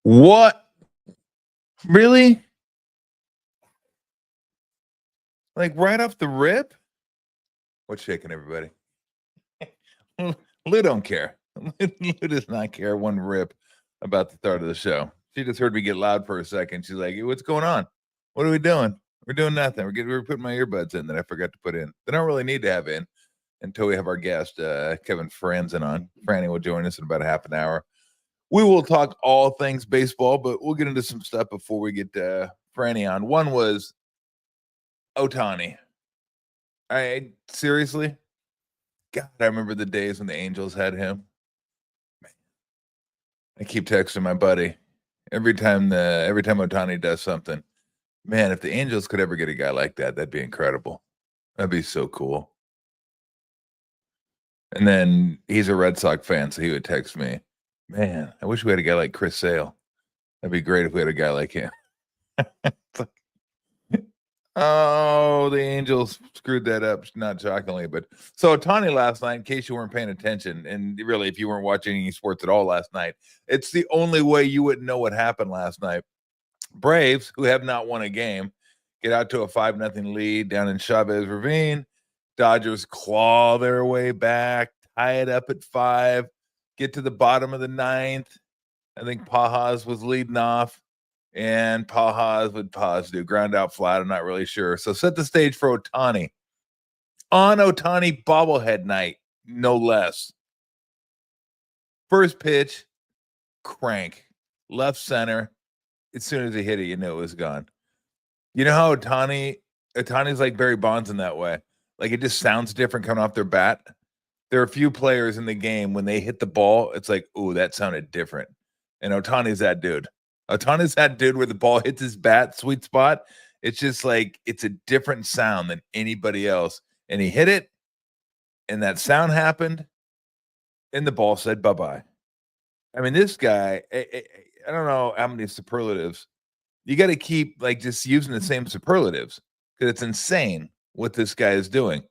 What? Really? Like right off the rip? What's shaking, everybody? Lou don't care. Lou does not care one rip about the start of the show. She just heard me get loud for a second. She's like, "Hey, what's going on? What are we doing? We're doing nothing. We're putting my earbuds in that I forgot to put in. They don't really need to have in until we have our guest, Kevin Frandsen on. Franny will join us in about a half an hour. We will talk all things baseball, but we'll get into some stuff before we get Franny on. One was Ohtani. I seriously, God, I remember the days when the Angels had him. I keep texting my buddy every time Ohtani does something. Man, if the Angels could ever get a guy like that, that'd be incredible. That'd be so cool. And then he's a Red Sox fan, so he would text me, "Man, I wish we had a guy like Chris Sale. That'd be great if we had a guy like him." Oh, the Angels screwed that up, not shockingly. But so Ohtani last night, in case you weren't paying attention, and really, if you weren't watching any sports at all last night, it's the only way you wouldn't know what happened last night. Braves, who have not won a game, get out to a 5-0 lead down in Chavez Ravine. Dodgers claw their way back, tie it up at 5, get to the bottom of the 9th. I think Pajas was leading off, and Pajas would do ground out flat. I'm not really sure. So set the stage for Ohtani. On Ohtani bobblehead night, no less. First pitch, crank, left center. As soon as he hit it, you knew it was gone. You know how Ohtani's like Barry Bonds in that way. Like it just sounds different coming off their bat. There are a few players in the game when they hit the ball, it's like, ooh, that sounded different. And Ohtani's that dude. Ohtani's that dude where the ball hits his bat, sweet spot. It's just like it's a different sound than anybody else. And he hit it, and that sound happened, and the ball said bye-bye. I mean, this guy, I don't know how many superlatives. You got to keep like just using the same superlatives because it's insane what this guy is doing.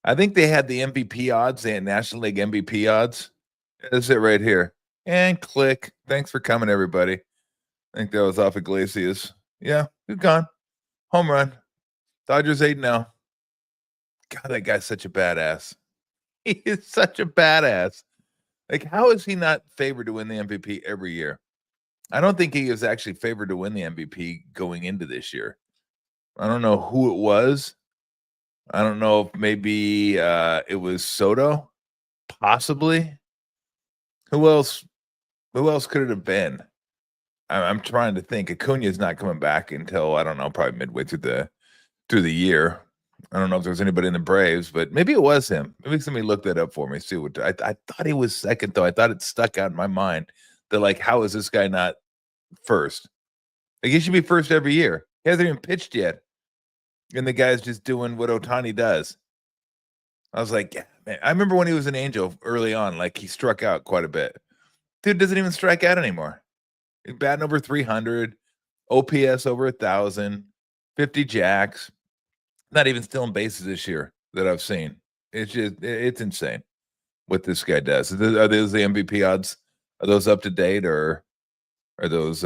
I think they had the MVP odds. They had National League MVP odds. That's it right here. And click. Thanks for coming, everybody. I think that was off Iglesias. Yeah, he's gone. Home run. Dodgers 8-0. God, that guy's such a badass. He is such a badass. Like, how is he not favored to win the MVP every year? I don't think he is actually favored to win the MVP going into this year. I don't know who it was. I don't know if maybe it was Soto, possibly. Who else could it have been? I'm trying to think. Acuna is not coming back until I don't know, probably midway through the year. I don't know if there's anybody in the Braves, but maybe it was him. Maybe somebody look that up for me. See what I thought he was second though. I thought it stuck out in my mind that like, how is this guy not first? Like he should be first every year. He hasn't even pitched yet, and the guy's just doing what Ohtani does. I was like, yeah, man. I remember when he was an Angel early on, like he struck out quite a bit. Dude doesn't even strike out anymore. He's batting over 300, OPS over 1,000, 50 jacks. Not even stealing bases this year that I've seen. It's insane what this guy does. Are those the MVP odds? Are those up to date or are those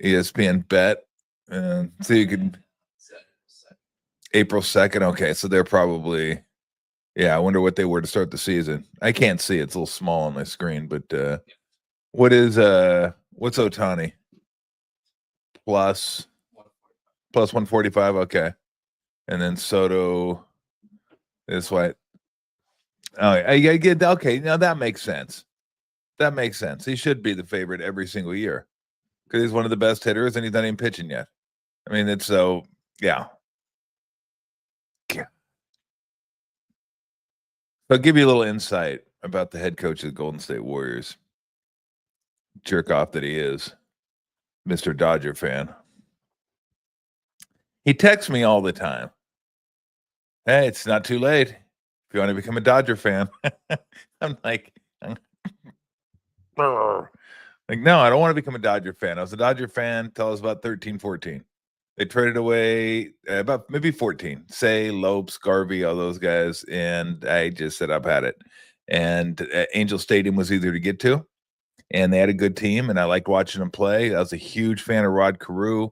ESPN bet? So you can April 2nd. Okay, so they're probably I wonder what they were to start the season. I can't see it's a little small on my screen, but what's Ohtani? Plus 145, okay. And then Soto is what? Oh, I get okay. Now that makes sense. That makes sense. He should be the favorite every single year because he's one of the best hitters and he's not even pitching yet. I mean, it's so yeah. I'll give you a little insight about the head coach of the Golden State Warriors. Jerk off that he is, Mr. Dodger fan. He texts me all the time. Hey, it's not too late if you want to become a Dodger fan. I'm like, no, I don't want to become a Dodger fan. I was a Dodger fan till I was about 13, 14. They traded away about maybe 14. Say, Lopes, Garvey, all those guys. And I just said, I've had it. and Angel Stadium was easier to get to, and they had a good team, and I liked watching them play. I was a huge fan of Rod Carew,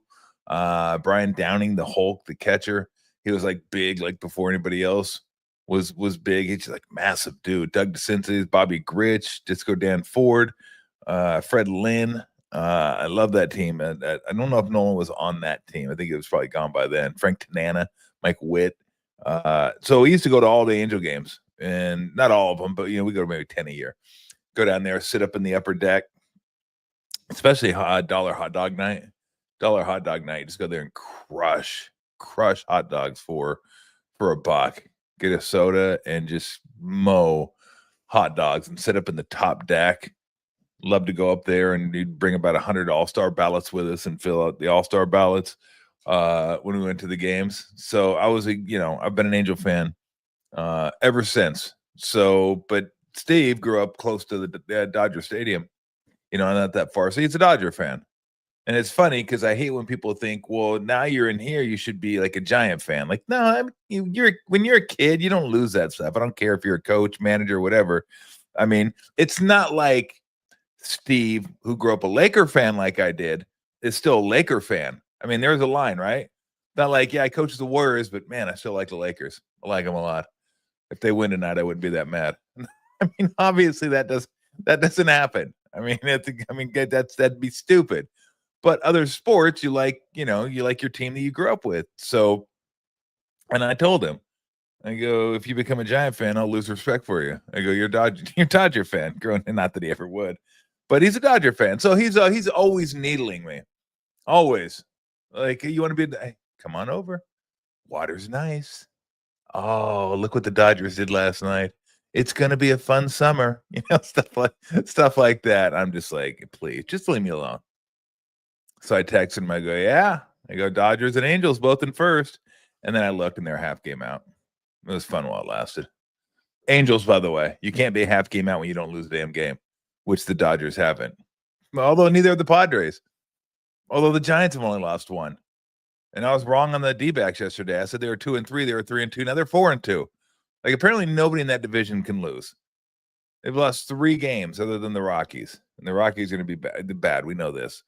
Brian Downing, the Hulk, the catcher. He was like big, like before anybody else was big. He's like massive dude. Doug DeCinces, Bobby Grich, Disco Dan Ford, Fred Lynn. I love that team. I don't know if Nolan was on that team. I think it was probably gone by then. Frank Tanana, Mike Witt. So we used to go to all the Angel games, and not all of them, but we go to maybe 10 a year. Go down there, sit up in the upper deck, especially dollar hot dog night. Dollar hot dog night. Just go there and crush hot dogs for a buck. Get a soda and just mow hot dogs and sit up in the top deck. Love to go up there, and you'd bring about 100 all-star ballots with us and fill out the all-star ballots when we went to the games. So I was I've been an Angel fan ever since. So, but Steve grew up close to the Dodger Stadium, not that far. So he's a Dodger fan. And it's funny because I hate when people think, well, now you're in here, you should be like a Giant fan. Like, no, when you're a kid, you don't lose that stuff. I don't care if you're a coach, manager, whatever. I mean, it's not like Steve, who grew up a Laker fan like I did, is still a Laker fan. I mean, there's a line, right? Not like, yeah, I coach the Warriors, but man, I still like the Lakers. I like them a lot. If they win tonight, I wouldn't be that mad. I mean, obviously that doesn't happen. I mean, that'd be stupid. But other sports, you like your team that you grew up with. So, and I told him, I go, if you become a Giant fan, I'll lose respect for you. I go, you're a Dodger fan. Growing, not that he ever would, but he's a Dodger fan. So he's always needling me, always. Like, you want to be? Hey, come on over. Water's nice. Oh, look what the Dodgers did last night. It's gonna be a fun summer. Stuff like that. I'm just like, please, just leave me alone. So I texted him. I go, yeah. I go, Dodgers and Angels both in first. And then I looked, and they're half game out. It was fun while it lasted. Angels, by the way, you can't be a half game out when you don't lose a damn game, which the Dodgers haven't. Although neither have the Padres. Although the Giants have only lost one. And I was wrong on the D-backs yesterday. I said they were 2-3. They were 3-2. Now they're 4-2. Like, apparently nobody in that division can lose. They've lost 3 games other than the Rockies. And the Rockies are going to be bad. We know this.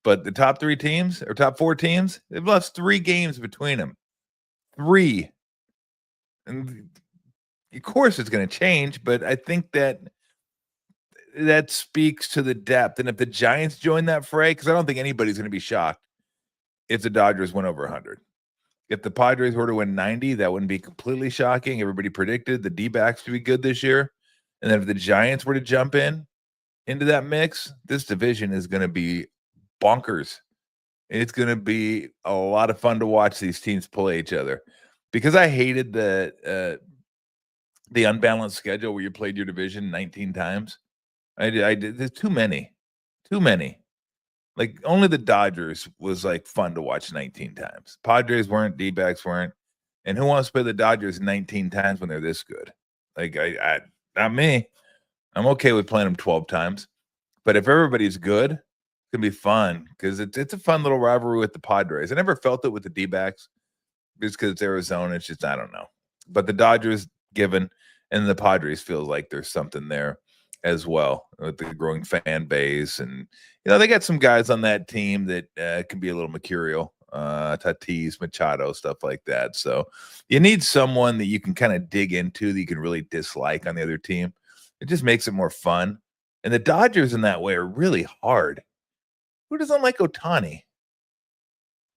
But the top 3 teams, or top 4 teams, they've lost 3 games between them. 3. And of course it's going to change, but I think that speaks to the depth. And if the Giants join that fray, because I don't think anybody's going to be shocked if the Dodgers went over 100. If the Padres were to win 90, that wouldn't be completely shocking. Everybody predicted the D-backs to be good this year. And then if the Giants were to jump into that mix, this division is going to be bonkers. It's going to be a lot of fun to watch these teams play each other, because I hated the unbalanced schedule where you played your division 19 times. I did. There's too many. Like, only the Dodgers was like fun to watch 19 times. Padres weren't, D-backs weren't. And who wants to play the Dodgers 19 times when they're this good? Like, I not me. I'm okay with playing them 12 times. But if everybody's good, it's going to be fun, because it's a fun little rivalry with the Padres. I never felt it with the D-backs just because it's Arizona. It's just, I don't know. But the Dodgers given, and the Padres feels like there's something there as well with the growing fan base. And, they got some guys on that team that can be a little mercurial. Tatis, Machado, stuff like that. So you need someone that you can kind of dig into, that you can really dislike on the other team. It just makes it more fun. And the Dodgers in that way are really hard. Who doesn't like Ohtani?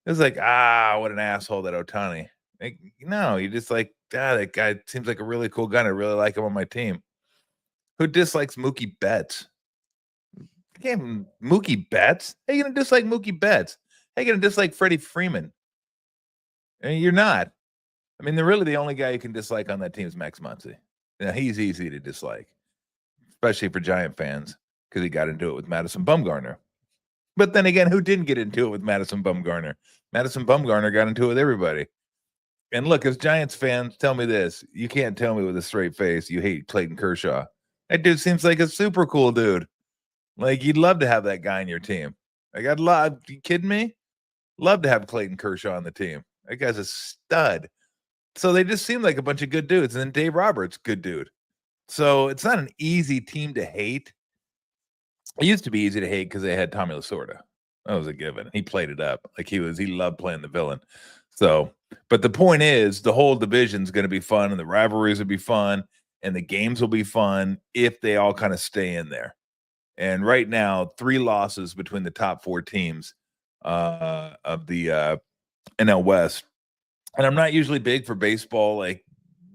It's like, what an asshole that Ohtani. Like, no, you just like, that guy seems like a really cool guy. I really like him on my team. Who dislikes Mookie Betts? Mookie Betts? How are you going to dislike Mookie Betts? How are you going to dislike Freddie Freeman? I mean, you're not. I mean, they're really the only guy you can dislike on that team is Max Muncy. He's easy to dislike, especially for Giant fans, because he got into it with Madison Bumgarner. But then again, who didn't get into it with Madison Bumgarner? Madison Bumgarner got into it with everybody. And look, as Giants fans, tell me this. You can't tell me with a straight face you hate Clayton Kershaw. That dude seems like a super cool dude. Like, you'd love to have that guy on your team. Like, you kidding me? Love to have Clayton Kershaw on the team. That guy's a stud. So they just seem like a bunch of good dudes. And then Dave Roberts, good dude. So it's not an easy team to hate. It used to be easy to hate because they had Tommy Lasorda. That was a given. He played it up like he loved playing the villain. So, but the point is, the whole division's going to be fun, and the rivalries will be fun, and the games will be fun if they all kind of stay in there. And right now, 3 losses between the top 4 teams of the NL West. And I'm not usually big for baseball like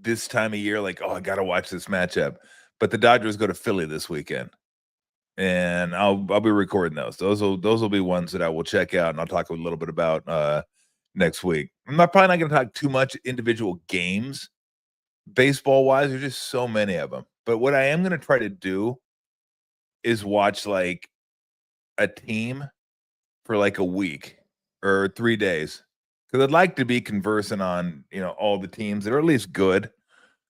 this time of year, like, oh, I got to watch this matchup. But the Dodgers go to Philly this weekend, and I'll be recording those. Those will be ones that I will check out, and I'll talk a little bit about next week. Probably not going to talk too much individual games, baseball wise. There's just so many of them. But what I am going to try to do is watch like a team for like a week or 3 days, because I'd like to be conversing on all the teams that are at least good,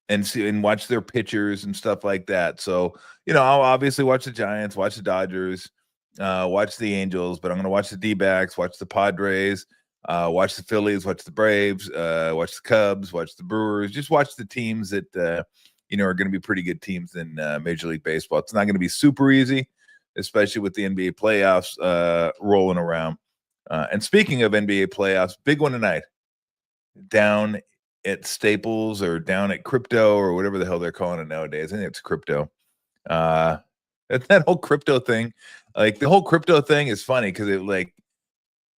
and see and watch their pitchers and stuff like that. So, I'll obviously watch the Giants, watch the Dodgers, watch the Angels, but I'm going to watch the D-backs, watch the Padres, watch the Phillies, watch the Braves, watch the Cubs, watch the Brewers, just watch the teams that, are going to be pretty good teams in Major League Baseball. It's not going to be super easy, especially with the NBA playoffs rolling around. And speaking of NBA playoffs, big one tonight down at Staples or down at Crypto or whatever the hell they're calling it nowadays. I think it's Crypto. That whole crypto thing, like the whole crypto thing is funny because it like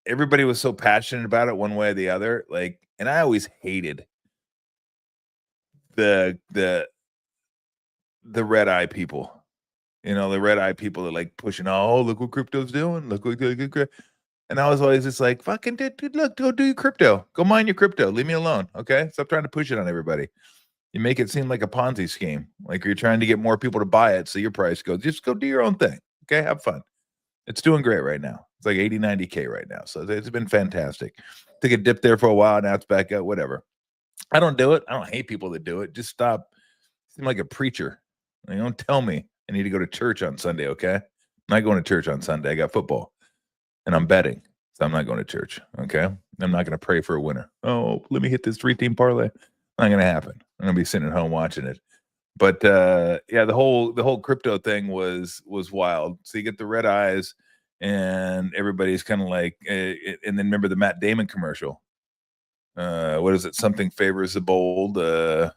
everybody was so passionate about it one way or the other. Like, and I always hated the red eye people. The red eye people that like pushing, oh, look what crypto's doing. Look what and I was always just like, fucking dude, look, go do your crypto. Go mine your crypto. Leave me alone. Okay. Stop trying to push it on everybody. You make it seem like a Ponzi scheme. Like you're trying to get more people to buy it. So your price goes, just go do your own thing. Okay. Have fun. It's doing great right now. It's like 80, 90K right now. So it's been fantastic. Took a dip there for a while. Now it's back up, whatever. I don't do it. I don't hate people that do it. Just stop. Seem like a preacher. Don't tell me I need to go to church on Sunday. Okay. I'm not going to church on Sunday. I got football. And I'm betting, so I'm not going to church. Okay, I'm not going to pray for a winner. Oh, let me hit this 3-team parlay. Not going to happen. I'm going to be sitting at home watching it. But yeah, the whole crypto thing was wild. So you get the red eyes, and everybody's kind of like, and then remember the Matt Damon commercial. What is it? Something favors the bold. The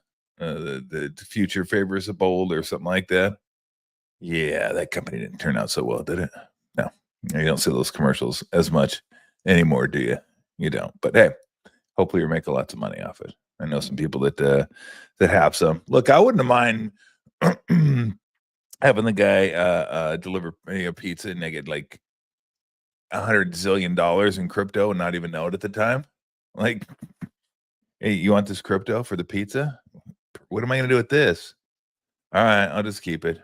future favors the bold, or something like that. Yeah, that company didn't turn out so well, did it? No. You don't see those commercials as much anymore, do you? You don't. But hey, hopefully you're making lots of money off it. I know some people that have some. Look, I wouldn't mind having the guy deliver a pizza and they get like $100 zillion in crypto and not even know it at the time. Like, hey, you want this crypto for the pizza? What am I going to do with this? All right, I'll just keep it.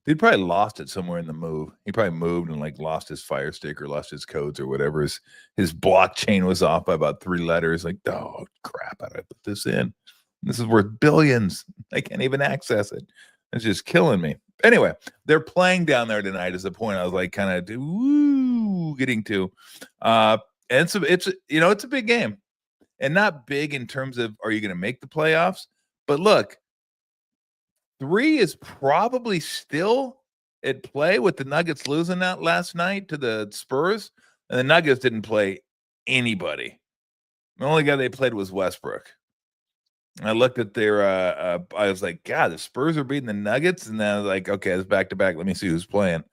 He probably lost it somewhere in the move. He probably moved and like lost his Fire Stick or lost his codes or whatever. His blockchain was off by about 3 letters. Like, oh crap, how did I put this in? This is worth billions. I can't even access it. It's just killing me. Anyway, they're playing down there tonight is the point I was like kind of getting to. And so it's a big game. And not big in terms of are you going to make the playoffs? But look, 3 is probably still at play with the Nuggets losing that last night to the Spurs. And the Nuggets didn't play anybody. The only guy they played was Westbrook. I looked at their I was like, God, the Spurs are beating the Nuggets. And then I was like, okay, it's back to back. Let me see who's playing.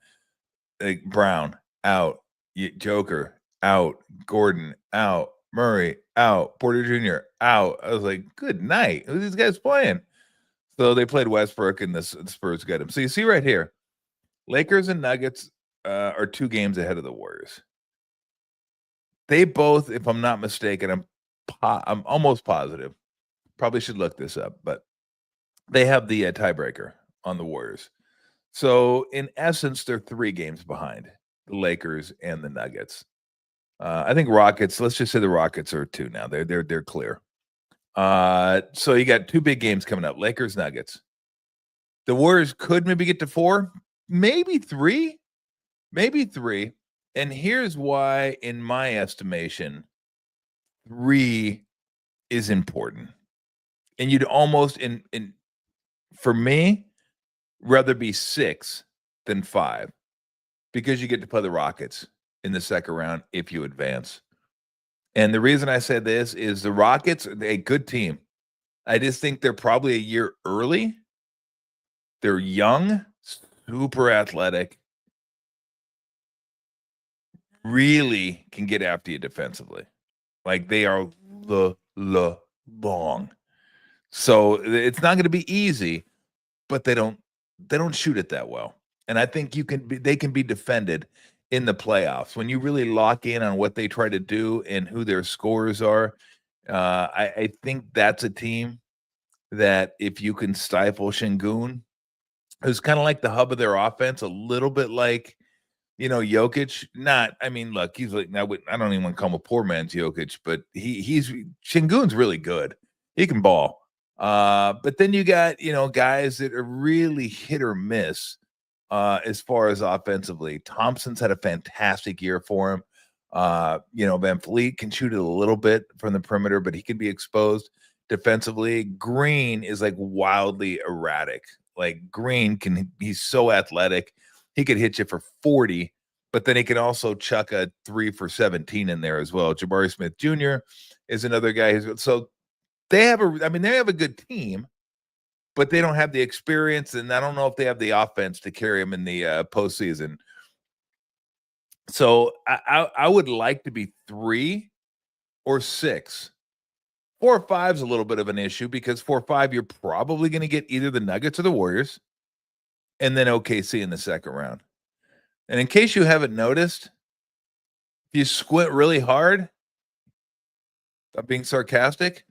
Like Brown out, Joker out, Gordon out, Murray out, Porter Jr. out. I was like, good night. Who's these guys playing? So they played Westbrook, and the Spurs got him. So you see right here, Lakers and Nuggets are 2 games ahead of the Warriors. They both, if I'm not mistaken, I'm almost positive. Probably should look this up, but they have the tiebreaker on the Warriors. So in essence, they're 3 games behind the Lakers and the Nuggets. I think Rockets. Let's just say the Rockets are 2 now. They're clear. So you got 2 big games coming up: Lakers, Nuggets. The Warriors could maybe get to 4, maybe 3, maybe 3. And here's why, in my estimation, 3 is important. And you'd almost, for me, rather be 6 than 5 because you get to play the Rockets in the second round if you advance. And the reason I said this is the Rockets are a good team. I just think they're probably a year early. They're young, super athletic, really can get after you defensively. Like they are long. So it's not going to be easy, but they don't shoot it that well. And I think they can be defended in the playoffs when you really lock in on what they try to do and who their scorers are. I think that's a team that if you can stifle Şengün, who's kind of like the hub of their offense, a little bit like Jokic. Look, he's like I don't even want to call him a poor man's Jokic, but he's Şengün's really good. He can ball. But then you got guys that are really hit or miss as far as offensively. Thompson's had a fantastic year for him. Van Fleet can shoot it a little bit from the perimeter, but he can be exposed defensively. Green is like wildly erratic. Like he's so athletic. He could hit you for 40, but then he can also chuck a 3 for 17 in there as well. Jabari Smith Jr. is another guy so they have a good team, but they don't have the experience, and I don't know if they have the offense to carry them in the postseason. So I would like to be 3 or 6. 4 or 5 is a little bit of an issue because 4 or 5 you're probably going to get either the Nuggets or the Warriors, and then OKC in the second round. And in case you haven't noticed, if you squint really hard, I'm being sarcastic,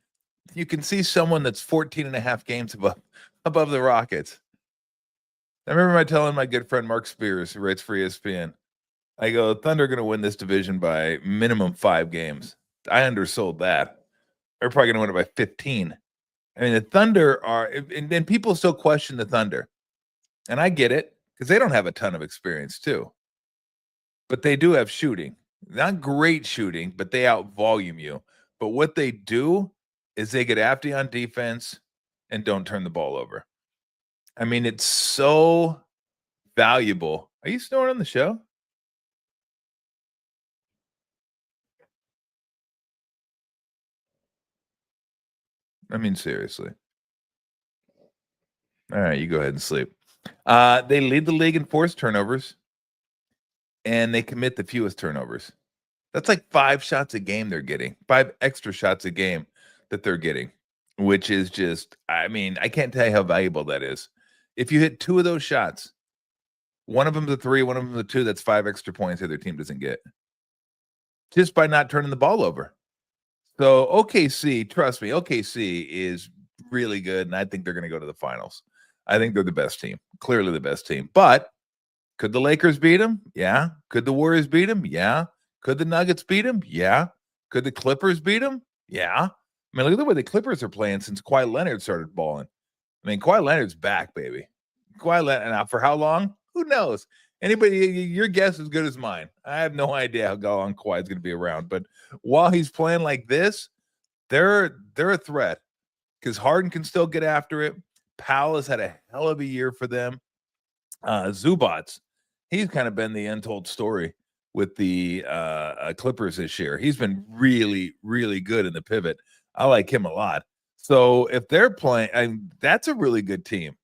you can see someone that's 14 and a half games above the Rockets. I remember telling my good friend Mark Spears, who writes for ESPN, I go, Thunder are going to win this division by minimum 5 games. I undersold that. They're probably going to win it by 15. I mean, the Thunder are, and then people still question the Thunder. And I get it, because they don't have a ton of experience too. But they do have shooting. Not great shooting, but they out-volume you. But what they do is they get after you on defense and don't turn the ball over. I mean, it's so valuable. Are you snoring on the show? I mean, seriously. All right, you go ahead and sleep. They lead the league in forced turnovers, and they commit the fewest turnovers. That's like 5 shots a game they're getting, 5 extra shots a game that they're getting, which is just, I can't tell you how valuable that is. If you hit 2 of those shots, one of them's a 3, one of them's a 2, that's 5 extra points that their team doesn't get just by not turning the ball over. So OKC, trust me, OKC is really good, and I think they're going to go to the finals. I think they're the best team, clearly the best team. But could the Lakers beat them? Yeah. Could the Warriors beat them? Yeah. Could the Nuggets beat them? Yeah. Could the Clippers beat them? Yeah. Look at the way the Clippers are playing since Kawhi Leonard started balling. Kawhi Leonard's back, baby. Kawhi Leonard, now for how long? Who knows? Anybody, your guess is as good as mine. I have no idea how long Kawhi's going to be around. But while he's playing like this, they're a threat because Harden can still get after it. Powell has had a hell of a year for them. Zubats, he's kind of been the untold story with the Clippers this year. He's been really, really good in the pivot. I like him a lot. So if they're playing, that's a really good team.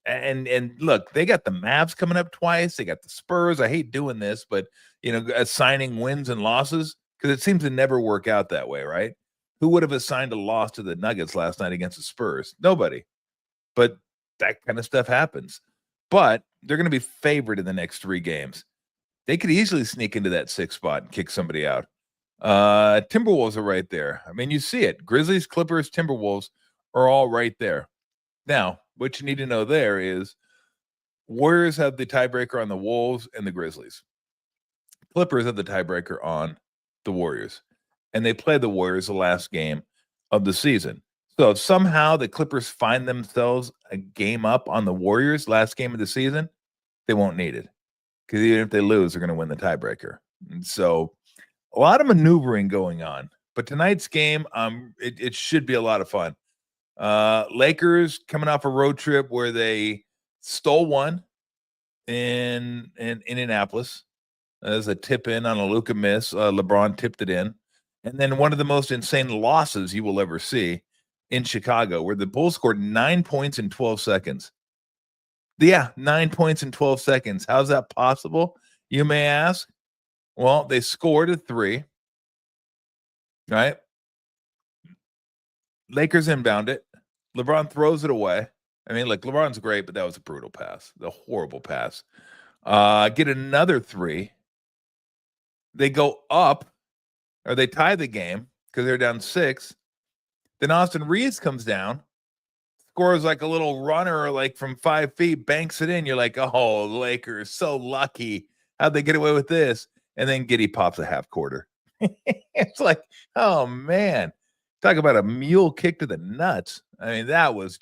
And look, they got the Mavs coming up twice. They got the Spurs. I hate doing this, but assigning wins and losses because it seems to never work out that way, right? Who would have assigned a loss to the Nuggets last night against the Spurs? Nobody. But that kind of stuff happens. But they're going to be favored in the next 3 games. They could easily sneak into that 6th spot and kick somebody out. Timberwolves are right there. You see it. Grizzlies, Clippers, Timberwolves are all right there. Now, what you need to know there is Warriors have the tiebreaker on the Wolves and the Grizzlies. Clippers have the tiebreaker on the Warriors. And they play the Warriors the last game of the season. So if somehow the Clippers find themselves a game up on the Warriors last game of the season, they won't need it. Because even if they lose, they're going to win the tiebreaker. And so a lot of maneuvering going on. But tonight's game, it should be a lot of fun. Lakers coming off a road trip where they stole one in Indianapolis. As a tip in on a Luka miss. LeBron tipped it in. And then one of the most insane losses you will ever see in Chicago, where the Bulls scored 9 points in 12 seconds. Yeah, 9 points in 12 seconds. How's that possible, you may ask? Well, they scored a 3, right? Lakers inbound it. LeBron throws it away. I mean, look, LeBron's great, but that was a brutal pass, a horrible pass. Get another 3. They go up, or they tie the game because they're down 6. Then Austin Reeves comes down, scores like a little runner, like from 5 feet, banks it in. You're like, oh, Lakers, so lucky. How'd they get away with this? And then Giddey pops a half quarter. It's like, oh, man. Talk about a mule kick to the nuts. I mean, that was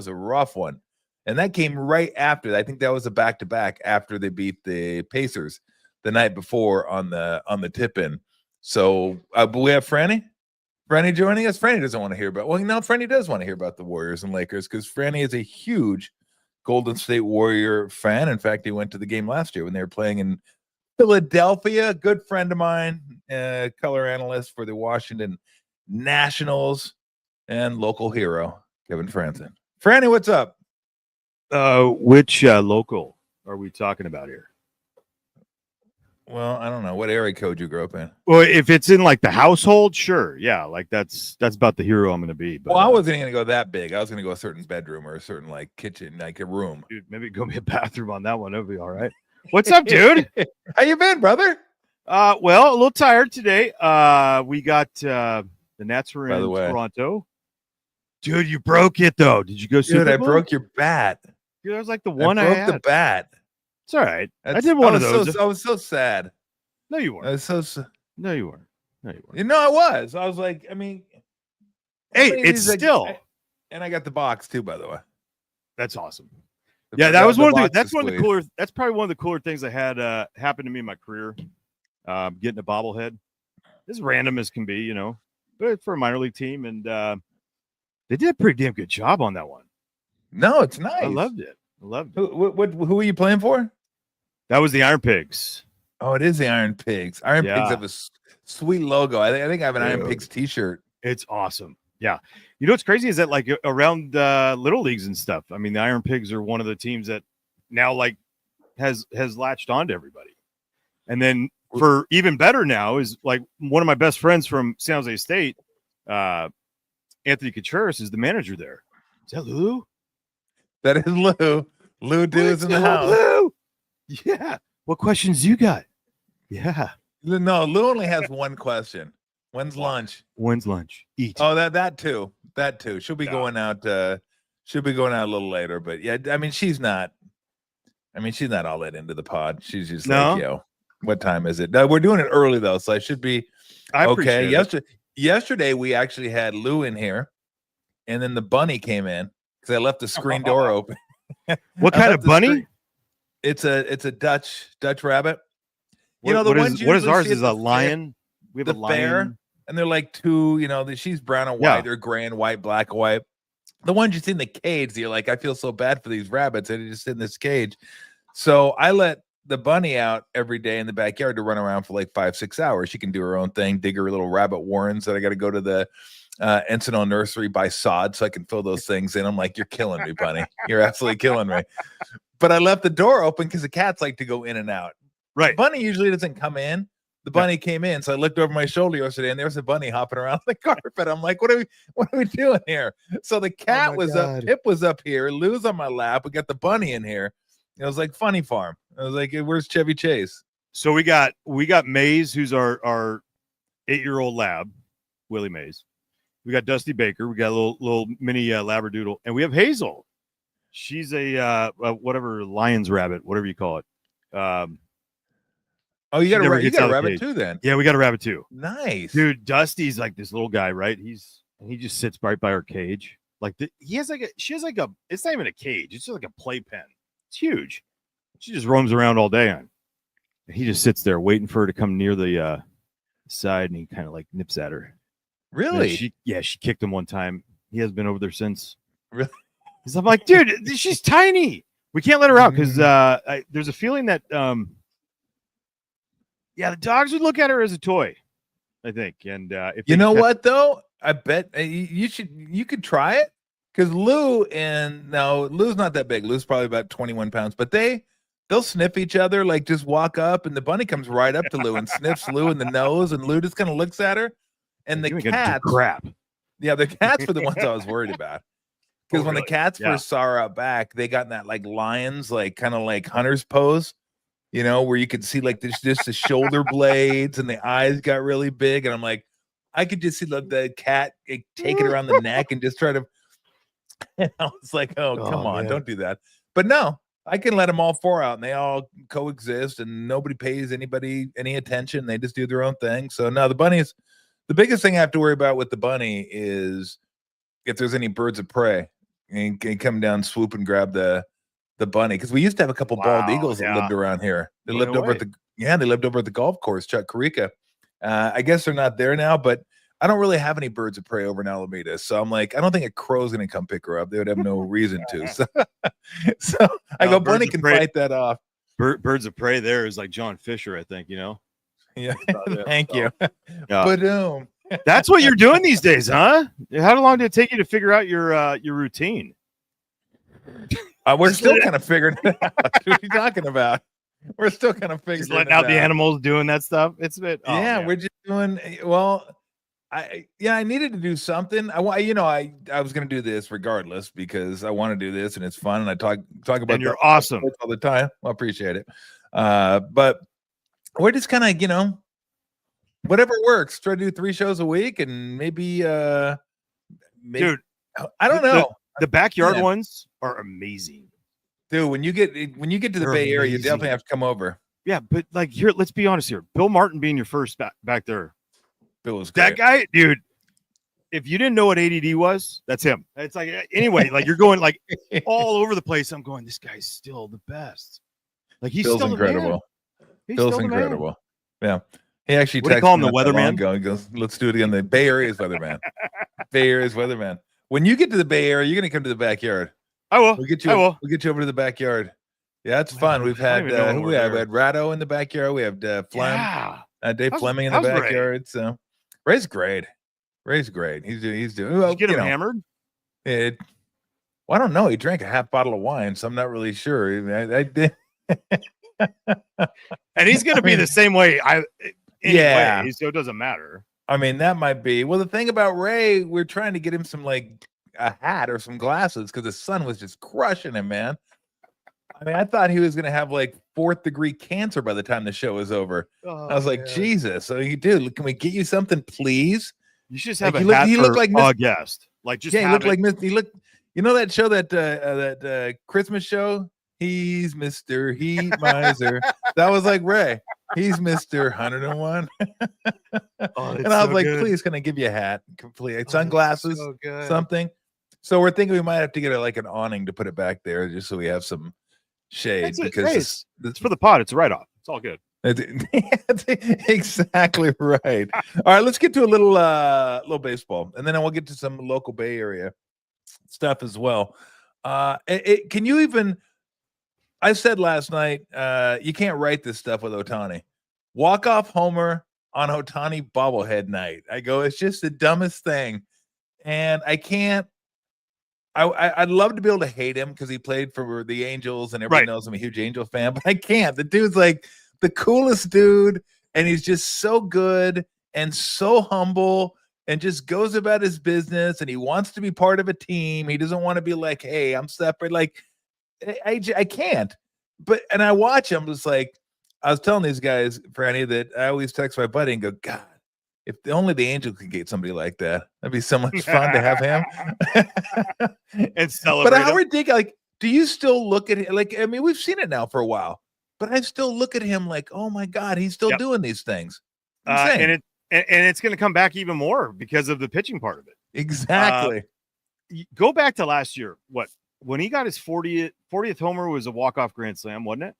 a rough one. And that came right after. I think that was a back-to-back after they beat the Pacers the night before on the tip-in. So, but we have Franny joining us. Franny doesn't want to hear about. Well, no, Franny does want to hear about the Warriors and Lakers because Franny is a huge Golden State Warrior fan. In fact, he went to the game last year when they were playing in Philadelphia. A good friend of mine, color analyst for the Washington Nationals, and local hero Kevin Frandsen. Franny, what's up? Which local are we talking about here? Well, I don't know what area code you grew up in. Well, if it's in like the household, sure, yeah, like that's about the hero I'm going to be. But well, I wasn't going to go that big. I was going to go a certain bedroom or a certain like kitchen, like a room. Dude, maybe go be a bathroom on that one. That'll be all right. What's up, dude? How you been, brother? Well, a little tired today. We got the Nats were in Toronto. Dude, you broke it though. Did you go see? Dude, I broke your bat. Dude, that was like the one I broke the bat. It's all right. I did one of those. I was so sad. No, you weren't. I was so No, you weren't. No, you weren't. You know, I was. I was like, I mean, hey, it's still. And I got the box too, by the way. That's awesome. Yeah, that was one of the. That's one of the cooler. That's probably one of the cooler things that had happened to me in my career. Getting a bobblehead, as random as can be, you know, but for a minor league team, and they did a pretty damn good job on that one. No, it's nice. I loved it. Who are you playing for? That was the Iron Pigs. Oh, it is the Iron Pigs. Iron Pigs have a sweet logo. I think I have an Iron Pigs t-shirt. It's awesome. Yeah. You know what's crazy is that like around little leagues and stuff. I mean, the Iron Pigs are one of the teams that now like has latched on to everybody. And then for even better now is like one of my best friends from San Jose State, Anthony Contreras, is the manager there. Is that Lou? That is Lou. Lou is in the house. Lou. Yeah. What questions you got? Yeah. No, Lou only has one question. When's lunch? When's lunch? Eat. Oh, that too. That too. She'll be going out. She'll be going out a little later, but yeah, I mean, she's not all that into the pod. She's just like, yo, what time is it? No, we're doing it early though, so I should be okay. Yesterday we actually had Lou in here, and then the bunny came in because I left the screen door open. What kind of bunny? It's a Dutch rabbit. You know, what is ours? Is a lion. We have a lion. Bear, and they're like two. You know, she's brown and white, or gray and white, black and white. The ones you see in the cage, you're like, I feel so bad for these rabbits. They're just in this cage. So I let the bunny out every day in the backyard to run around for like 5-6 hours. She can do her own thing, dig her little rabbit warrens that I got to go to the Encinal nursery, buy sod so I can fill those things in. I'm like, you're killing me, bunny. You're absolutely killing me. But I left the door open because the cats like to go in and out. Right. The bunny usually doesn't come in. The bunny came in, so I looked over my shoulder yesterday, and there was a bunny hopping around the carpet. I'm like, what are we doing here? So the cat was up, Pip was up here, Lou's on my lap. We got the bunny in here. It was like Funny Farm. I was like, where's Chevy Chase? So we got Maze, who's our 8-year-old lab, Willie Mays. We got Dusty Baker. We got a little mini labradoodle, and we have Hazel. She's a whatever Lions rabbit, whatever you call it. Oh, you got a rabbit too, then? Yeah, we got a rabbit too. Nice, dude. Dusty's like this little guy, right? He just sits right by our cage. Like she has like a. It's not even a cage. It's just like a playpen. It's huge. She just roams around all day on. He just sits there waiting for her to come near the side, and he kind of like nips at her. Really? She kicked him one time. He hasn't been over there since. Really? Because I'm like, dude, she's tiny. We can't let her out because there's a feeling that, the dogs would look at her as a toy, I think. And if you know what though, I bet you could try it because Lou's not that big. Lou's probably about 21 pounds, but they'll sniff each other, like just walk up, and the bunny comes right up to Lou and sniffs Lou in the nose, and Lou just kind of looks at her. And the cats, crap. Yeah, the cats were the ones I was worried about. Because when the cats first saw her out back, they got in that like lions, like kind of like hunter's pose, where you could see like just the shoulder blades and the eyes got really big. And I'm like, I could just see the cat take it around the neck and just try to. And I was like, oh come on, don't do that. But no, I can let them all four out and they all coexist and nobody pays anybody any attention. They just do their own thing. So no, the biggest thing I have to worry about with the bunny is if there's any birds of prey and come down, swoop and grab the bunny. Because we used to have a couple bald eagles that lived around here. They lived over at the golf course, Chuck Carica. I guess they're not there now, but I don't really have any birds of prey over in Alameda. So I'm like, I don't think a crow's going to come pick her up. They would have no reason to. So I go, bunny can fight that off. Birds of prey there is like John Fisher, I think, Yeah. Thank you. Boom. That's what you're doing these days, huh? How long did it take you to figure out your routine? We're still kind of figuring it out. What are you talking about? We're still kind of figuring just letting out the animals doing that stuff. It's a bit. We're just doing well. I needed to do something. I was going to do this regardless because I want to do this and it's fun and I talk about. And you're awesome all the time. Well, I appreciate it. But we're just kind of whatever works. Try to do 3 shows a week and maybe dude, I don't know. The backyard ones are amazing. Dude, when you get to the Bay Area, you definitely have to come over. Yeah, but like here, let's be honest here. Bill Martin being your first back there. Bill was great. That guy, dude. If you didn't know what ADD was, that's him. It's like anyway, like you're going like all over the place. I'm going, this guy's still the best. Like he's Bill's still incredible. Bill's incredible. Yeah. He actually texted call him the weatherman. He goes, let's do it again. The Bay Area's weatherman. Bay Area's weatherman. When you get to the Bay Area, you're gonna come to the backyard. I will. We'll get you over to the backyard. Yeah, it's fun. We've had we had Ratto in the backyard. We have Dave Fleming in the backyard. Ray? So Ray's great. He's doing well. Did you get him hammered? Well, I don't know. He drank a half bottle of wine, so I'm not really sure. I did. And he's gonna be the same way. Anyway, so it doesn't matter. I mean, that might be. Well, the thing about Ray, we're trying to get him some like a hat or some glasses because the sun was just crushing him, man. I mean, I thought he was going to have like 4th degree cancer by the time the show was over. I was like, Jesus. So dude, can we get you something, please? You should just have a hat for like a guest. Like just he looked like he looked. You know that show that Christmas show? He's Mr. Heat Miser. That was like Ray. He's Mr. 101. And I was like, please, can I give you a hat? Complete sunglasses, something. So we're thinking we might have to get an awning to put it back there just so we have some shade. Because it's for the pod. It's a write-off. It's all good. Exactly right. All right, let's get to a little baseball, and then we'll get to some local Bay Area stuff as well. Can you even? I said last night, you can't write this stuff with Ohtani. Walk-off homer on Ohtani bobblehead night. I go, it's just the dumbest thing. And I can't. I'd love to be able to hate him because he played for the Angels and everybody knows I'm a huge Angel fan, but I can't. The dude's like the coolest dude, and he's just so good and so humble and just goes about his business, and he wants to be part of a team. He doesn't want to be like, hey, I'm separate. Like, I can't. And I watch him, just like, I was telling these guys, Franny, that I always text my buddy and go, God, if only the Angel could get somebody like that, that'd be so much fun to have him. And celebrate. But how ridiculous! Like, do you still look at him? Like, I mean, we've seen it now for a while, but I still look at him like, oh my God, he's still doing these things. And it's going to come back even more because of the pitching part of it. Exactly. Go back to last year. When he got his 40th homer was a walk-off grand slam, wasn't it?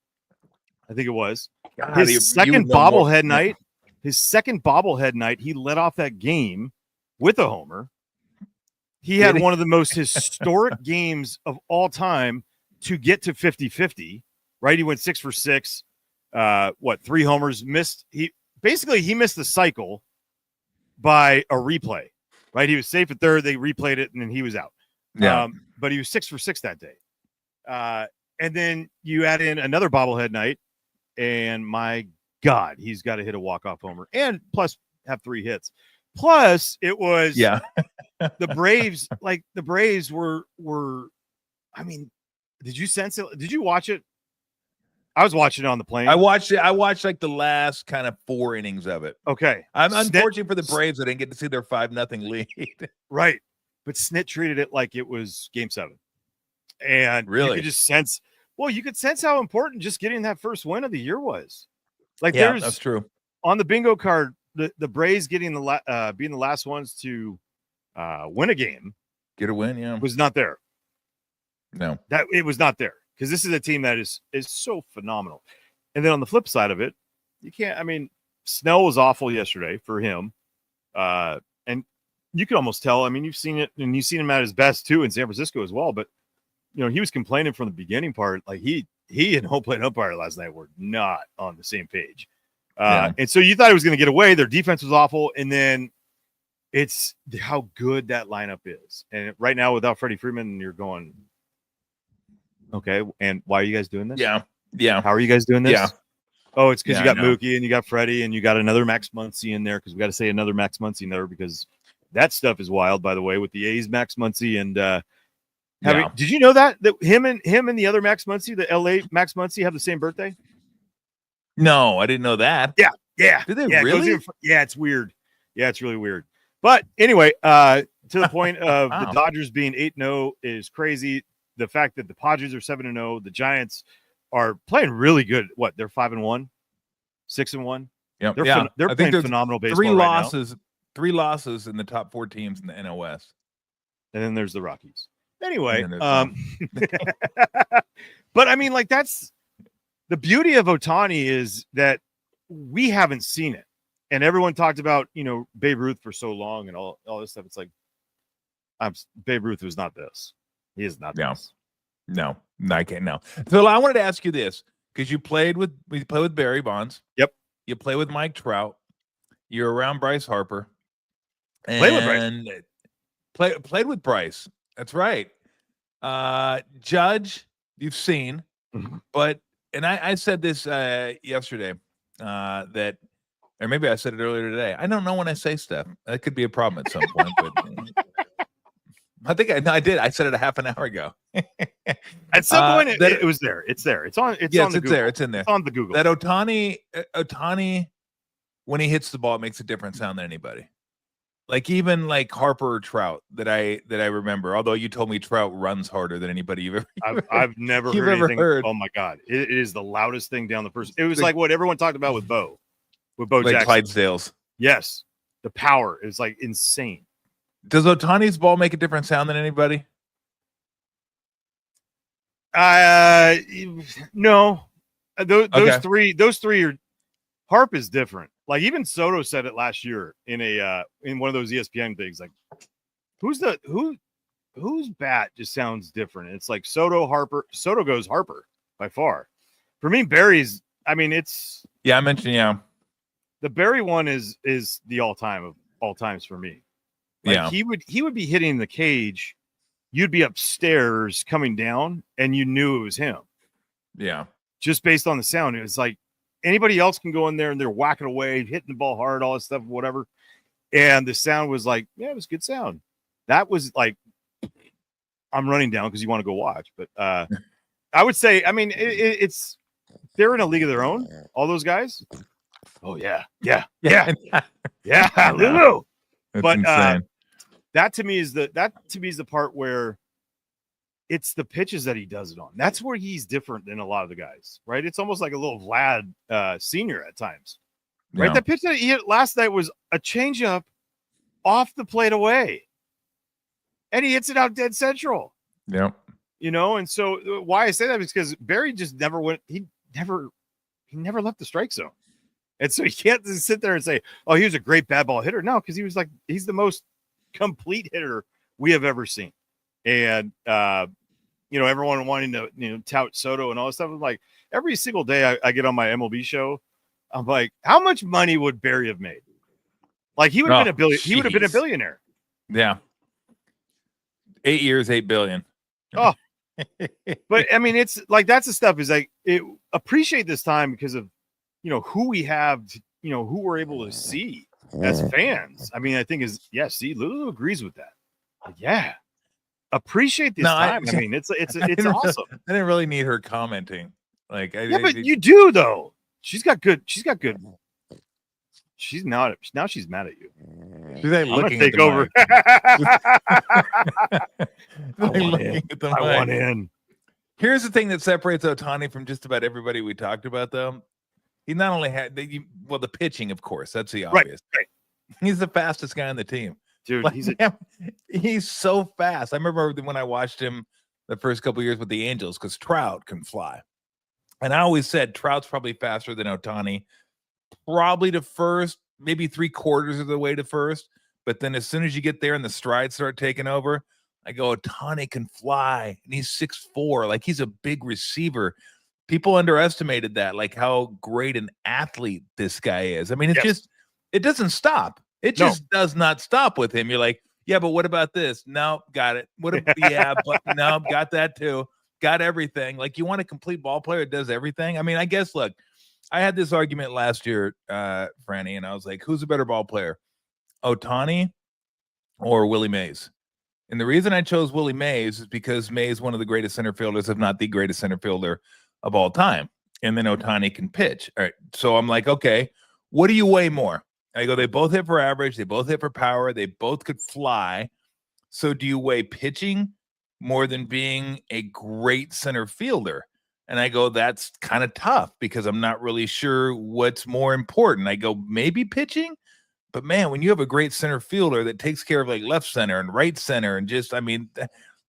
I think it was. God, his second bobblehead night. His second bobblehead night, he led off that game with a homer. He had one of the most historic games of all time to get to 50-50, right? He went 6 for 6, 3 homers, he missed the cycle by a replay, right? He was safe at third, they replayed it, and then he was out. Yeah. But he was 6 for 6 that day. And then you add in another bobblehead night, and my God, he's got to hit a walk-off homer and plus have 3 hits. Plus, it was the Braves. Like the Braves were. I mean, did you sense it? Did you watch it? I was watching it on the plane. I watched it. I watched like the last kind of 4 innings of it. Okay, I'm unfortunate for the Braves. I didn't get to see their 5-0 lead. Right, but Snit treated it like it was Game 7, and really, you could just sense. Well, you could sense how important just getting that first win of the year was. Like, that's true. On the bingo card, the Braves getting being the last ones to win a game, get a win, was not there. No, that it was not there, because this is a team that is so phenomenal. And then on the flip side of it, you can't. I mean, Snell was awful yesterday for him, and you can almost tell. I mean, you've seen it, and you've seen him at his best too in San Francisco as well. But he was complaining from the beginning part, like he and home plate umpire last night were not on the same page. And so you thought he was going to get away. Their defense was awful, and then it's how good that lineup is. And right now, without Freddie Freeman, you're going, okay, and why are you guys doing this? Yeah. How are you guys doing this? Yeah. Oh, it's because you got Mookie and you got Freddie and you got another Max Muncy in there, because we got to say another Max Muncy in there, because that stuff is wild, by the way, with the A's Max Muncy and did you know that him and the other Max Muncy, the LA Max Muncy, have the same birthday? No, I didn't know that. Yeah. Did they really? It's weird. Yeah, it's really weird. But anyway, to the point of the Dodgers being 8-0 is crazy. The fact that the Padres are 7-0, the Giants are playing really good. What, they're 5-1, 6-1. Yep. They're playing phenomenal baseball. 3 losses in the top 4 teams in the NOS. And then there's the Rockies. Anyway, but I mean, like, that's the beauty of Ohtani, is that we haven't seen it. And everyone talked about, Babe Ruth for so long and all this stuff. It's like, Babe Ruth was not this. He is not this. No, I can't. No. So I wanted to ask you this, because we played with Barry Bonds. Yep. You play with Mike Trout. You're around Bryce Harper. And played with Bryce. That's right. Judge, you've seen, but I said this yesterday that, or maybe I said it earlier today. I don't know when I say stuff. That could be a problem at some point, but I think I did. I said it a half an hour ago. At some point, it was there. It's there. It's on. It's on the Google. There. It's in there. It's on the Google. That Ohtani, when he hits the ball, it makes a different sound than anybody. Like, even like Harper or Trout that I remember. Although you told me Trout runs harder than anybody you've ever. I've never heard anything. Oh my God! It is the loudest thing down the first. It was like what everyone talked about with Bo like Jackson. Clydesdales. Yes, the power is like insane. Does Ohtani's ball make a different sound than anybody? No. Those three are. Harp is different. Like, even Soto said it last year in one of those ESPN things. Like, whose bat just sounds different? It's like Soto goes Harper by far. For me, Barry's. I mean, it's. Yeah, I mentioned the Barry one is the all times for me. Like, he would be hitting the cage. You'd be upstairs coming down, and you knew it was him. Yeah, just based on the sound, it was like. Anybody else can go in there and they're whacking away, hitting the ball hard, all this stuff, whatever. And the sound was like, yeah, it was good sound. That was like, I'm running down because you want to go watch. But I would say, I mean, it's they're in a league of their own, all those guys. Oh, yeah. Lulu. But that to me is the part where it's the pitches that he does it on. That's where he's different than a lot of the guys, right? It's almost like a little Vlad senior at times, right? That pitch that he hit last night was a changeup off the plate away, and he hits it out dead central. Yeah, and so why I say that is because Barry just never went. He never left the strike zone, and so you can't just sit there and say, "Oh, he was a great bad ball hitter." No, because he's the most complete hitter we have ever seen. And everyone wanting to, tout Soto and all this stuff. I'm like, every single day I get on my MLB show, I'm like, how much money would Barry have made? Like he would have been a billion. He would have been a billionaire. Yeah. 8 years, 8 billion. Oh, but I mean, it's like, that's the stuff is like, appreciate this time because of, who we have, who we're able to see as fans. I mean, I think see, Lulu agrees with that. Like, yeah. Appreciate this time. I mean, it's awesome. I didn't really need her commenting. Like, but you do though. She's got good. She's not. Now she's mad at you. She's like looking at the over. I want in. Here's the thing that separates Ohtani from just about everybody we talked about, though. He not only had the pitching, of course. That's the obvious. Right. He's the fastest guy on the team. Dude, like, he's so fast. I remember when I watched him the first couple of years with the Angels because Trout can fly. And I always said Trout's probably faster than Ohtani, probably to first, maybe 3/4 of the way to first. But then as soon as you get there and the strides start taking over, I go, Ohtani can fly. And he's 6'4". Like, he's a big receiver. People underestimated that, like how great an athlete this guy is. I mean, it doesn't stop. It just does not stop with him. You're like, yeah, but what about this? No, got it. But no, got that too. Got everything. Like, you want a complete ball player that does everything? I mean, I guess, look, I had this argument last year, Franny, and I was like, who's a better ball player, Ohtani or Willie Mays? And the reason I chose Willie Mays is because Mays is one of the greatest center fielders, if not the greatest center fielder of all time. And then Ohtani can pitch. All right. So I'm like, okay, what do you weigh more? I go, they both hit for average. They both hit for power. They both could fly. So do you weigh pitching more than being a great center fielder? And I go, that's kind of tough because I'm not really sure what's more important. I go, maybe pitching. But man, when you have a great center fielder that takes care of like left center and right center and just, I mean,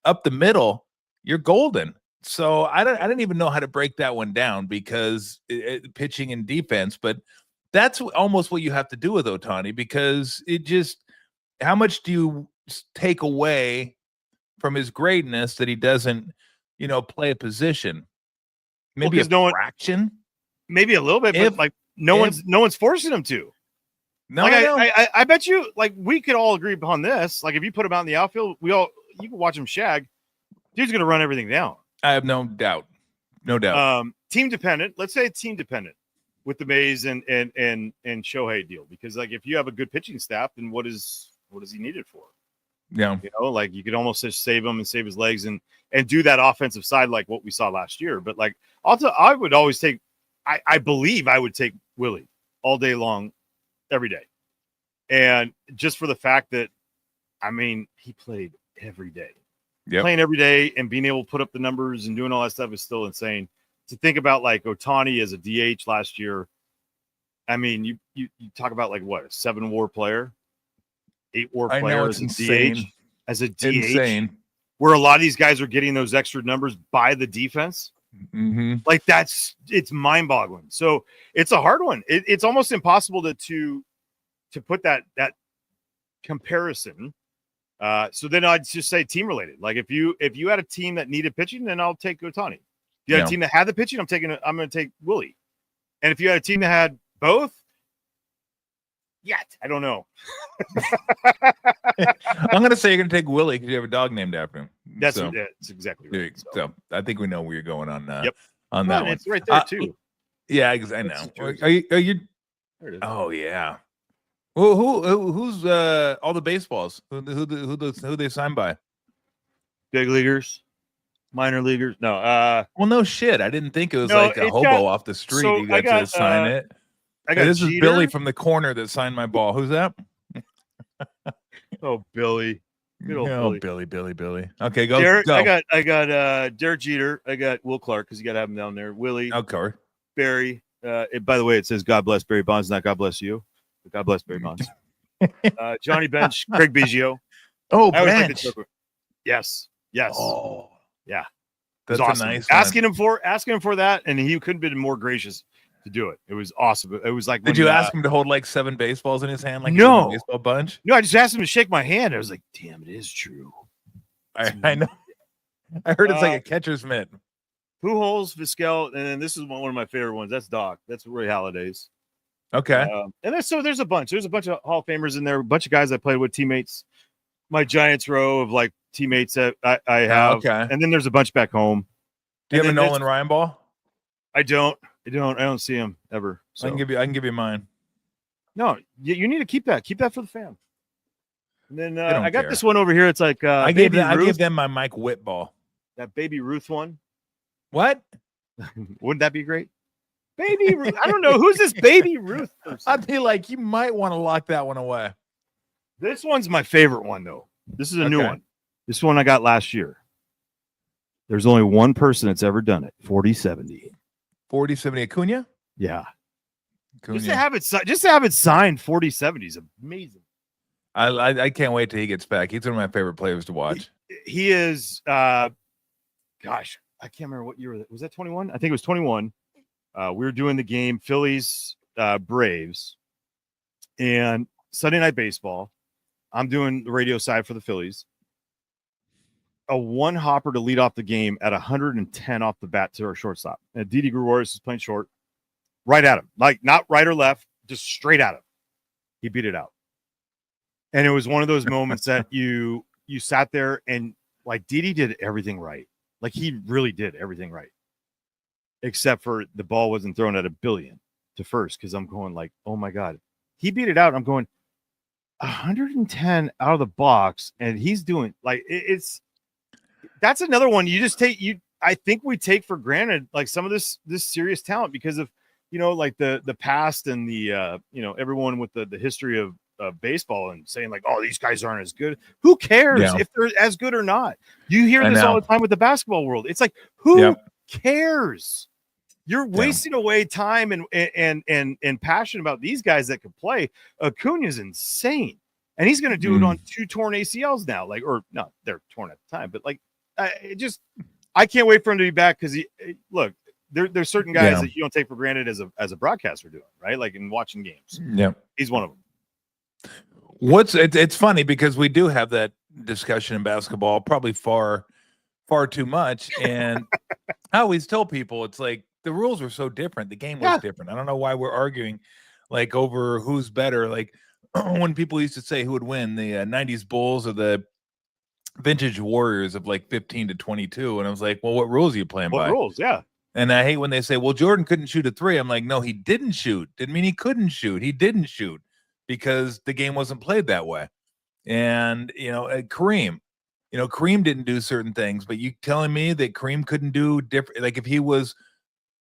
up the middle, you're golden. So I didn't even know how to break that one down because pitching and defense, but that's almost what you have to do with Ohtani because it just, how much do you take away from his greatness that he doesn't, play a position? Maybe a fraction, maybe a little bit, but like no one's forcing him to. No, like, I bet you, like, we could all agree upon this. Like, if you put him out in the outfield, you can watch him shag. Dude's gonna run everything down. I have no doubt. No doubt. Team dependent. Let's say team dependent with the Mays and Shohei deal. Because, like, if you have a good pitching staff, then what is he needed for? Yeah. Like, you could almost just save him and save his legs and do that offensive side like what we saw last year. But, like, I would always take – I believe I would take Willie all day long, every day. And just for the fact that, I mean, he played every day. Yep. Playing every day and being able to put up the numbers and doing all that stuff is still insane. To think about, like, Ohtani as a DH last year, I mean, you talk about, like, what, a 7-WAR player, 8-WAR player as a DH, insane. Where a lot of these guys are getting those extra numbers by the defense. Mm-hmm. Like, it's mind-boggling. So it's a hard one. It's almost impossible to put that comparison. So then I'd just say team related. Like, if you had a team that needed pitching, then I'll take Ohtani. If you had a team that had the pitching, I'm going to take Willie. And if you had a team that had both, I don't know. I'm going to say you're going to take Willie because you have a dog named after him. That's exactly right. So I think we know where you're going on that. Yep. On that one. It's right there too. Yeah, I know. Are you? There it is. Oh yeah. Who's all the baseballs? Who they signed by? Big leaguers, minor leaguers. No. Well, no shit. I didn't think it was like a hobo off the street. So you got to sign it. This is Billy from the corner that signed my ball. Who's that? Oh, Billy. Billy. Okay, go. Derek, go. I got Derek Jeter. I got Will Clark because you got to have him down there. Willie. Okay. Barry. By the way, it says God bless Barry Bonds, not God bless you. But God bless Barry Bonds. Johnny Bench, Craig Biggio. Oh, Bench. Yes. Oh, yeah. That's awesome. Nice asking him for that, and he couldn't have been more gracious to do it. It was awesome. It was like, did you ask him to hold like 7 baseballs in his hand, like no a baseball bunch? No, I just asked him to shake my hand. I was like, damn, it is true. I know. I heard it's like a catcher's mitt. Pujols, Vizquel, and then this is one of my favorite ones. That's Doc. That's Roy Haladay's. Okay. And there's a bunch. There's a bunch of Hall of Famers in there. A bunch of guys I played with, teammates. My Giants row of like teammates that I have. Okay. And then there's a bunch back home. Do you have a Nolan Ryan ball? I don't see him ever. So. I can give you mine. No, you need to keep that. Keep that for the fam. And then I got care. this one over here. It's like I gave them my Mike Witt ball. That Baby Ruth one. What? Wouldn't that be great? Baby Ruth. I don't know. Who's this Baby Ruth person? I'd be like, you might want to lock that one away. This one's my favorite one, though. This is a new one. This one I got last year. There's only one person that's ever done it. 40-70. 40-70 Acuna? Yeah. Acuna. Just to have it signed 40-70 is amazing. I can't wait till he gets back. He's one of my favorite players to watch. He is gosh, I can't remember what year was that 21? I think it was 21. We were doing the game Phillies Braves and Sunday Night Baseball. I'm doing the radio side for the Phillies. A one hopper to lead off the game at 110 off the bat to our shortstop. And Didi Gregorius is playing short. Right at him. Like not right or left, just straight at him. He beat it out. And it was one of those moments that you sat there and like Didi did everything right. Like he really did everything right. Except for the ball wasn't thrown at a billion to first because I'm going like, oh my God. He beat it out. I'm going 110 out of the box. And he's doing like that's another one you just take I think we take for granted like some of this serious talent because of like the past and the everyone with the history of baseball and saying like, oh, these guys aren't as good. Who cares if they're as good or not? You hear this all the time with the basketball world. It's like, who cares? You're wasting away time and passion about these guys that could play. Acuna's insane. And he's going to do it on 2 torn ACLs now. Like, or no, they're torn at the time, but like, I can't wait for him to be back because there's certain guys that you don't take for granted as a broadcaster doing, right? Like in watching games. Yeah. He's one of them. It's funny because we do have that discussion in basketball, probably far too much. And I always tell people it's like the rules were so different. The game was different. I don't know why we're arguing like over who's better. Like when people used to say who would win, the 90s Bulls or the vintage Warriors of like 15 to 22. And I was like, well, what rules are you playing by? What rules? Yeah. And I hate when they say, well, Jordan couldn't shoot a 3. I'm like, no, he didn't shoot. Didn't mean he couldn't shoot. He didn't shoot because the game wasn't played that way. And, Kareem didn't do certain things, but you telling me that Kareem couldn't do different, like if he was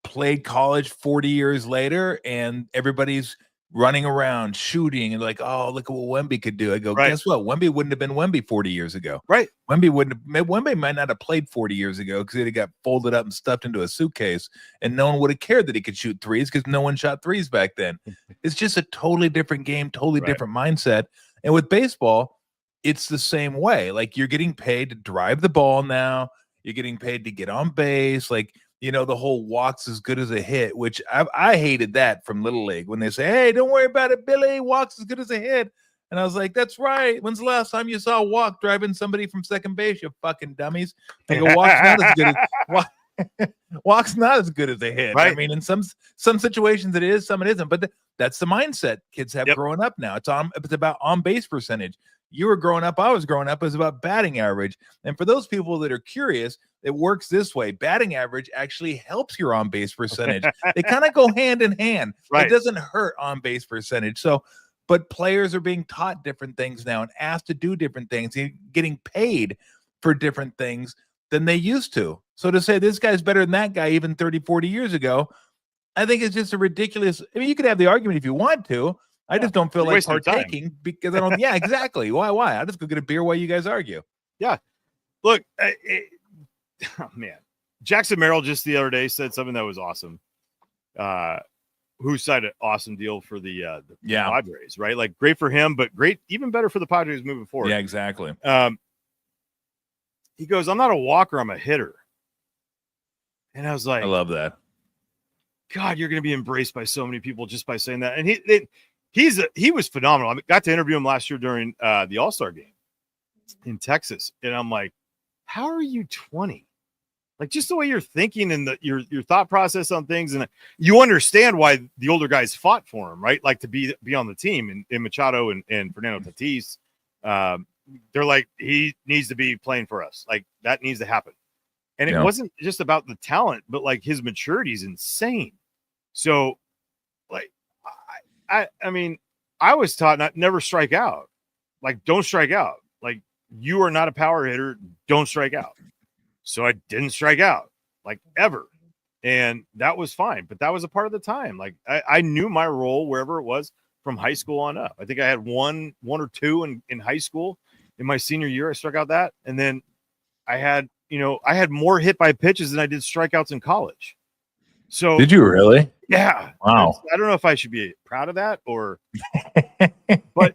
played college 40 years later and everybody's running around shooting and like, oh, look at what Wemby could do. I go, guess what? Wemby wouldn't have been Wemby 40 years ago. Right. Wemby might not have played 40 years ago because he'd have got folded up and stuffed into a suitcase and no one would have cared that he could shoot threes because no one shot threes back then. It's just a totally different game, totally different mindset. And with baseball, it's the same way. Like you're getting paid to drive the ball now. You're getting paid to get on base. Like, the whole walks as good as a hit, which I hated that from Little League when they say, hey, don't worry about it, Billy, walks as good as a hit. And I was like, that's right. When's the last time you saw a walk driving somebody from second base, you fucking dummies? They go, walk's not as good as a hit. Right. I mean, in some situations it is, some it isn't. But that's the mindset kids have growing up now. It's about on base percentage. You were growing up, I was growing up, it was about batting average. And for those people that are curious, it works this way. Batting average actually helps your on base percentage. They kind of go hand in hand. Right. It doesn't hurt on base percentage. So, but players are being taught different things now and asked to do different things, getting paid for different things than they used to. So to say this guy's better than that guy even 30, 40 years ago, I think it's just a ridiculous. I mean, you could have the argument if you want to. I just don't feel like partaking because I don't. Yeah, exactly. Why? I just go get a beer while you guys argue. Yeah. Look, oh, man. Jackson Merrill just the other day said something that was awesome. Who signed an awesome deal for the Padres, right? Like great for him, but great, even better for the Padres moving forward. Yeah, exactly. He goes, I'm not a walker, I'm a hitter. And I was like, I love that. God, you're going to be embraced by so many people just by saying that. And he was phenomenal. I got to interview him last year during the All-Star game in Texas. And I'm like, how are you 20? Like, just the way you're thinking and your thought process on things, and you understand why the older guys fought for him, right? Like to be on the team, and Machado and Fernando Tatis, they're like, he needs to be playing for us. Like, that needs to happen. And it wasn't just about the talent, but like his maturity is insane. So, like, I mean, I was taught never strike out. Like, don't strike out. Like, you are not a power hitter. Don't strike out. So I didn't strike out, like, ever. And that was fine. But that was a part of the time. Like, I knew my role wherever it was from high school on up. I think I had one or two in high school. In my senior year, I struck out that. And then I had more hit by pitches than I did strikeouts in college. So did you really? Yeah. Wow. I don't know if I should be proud of that or, but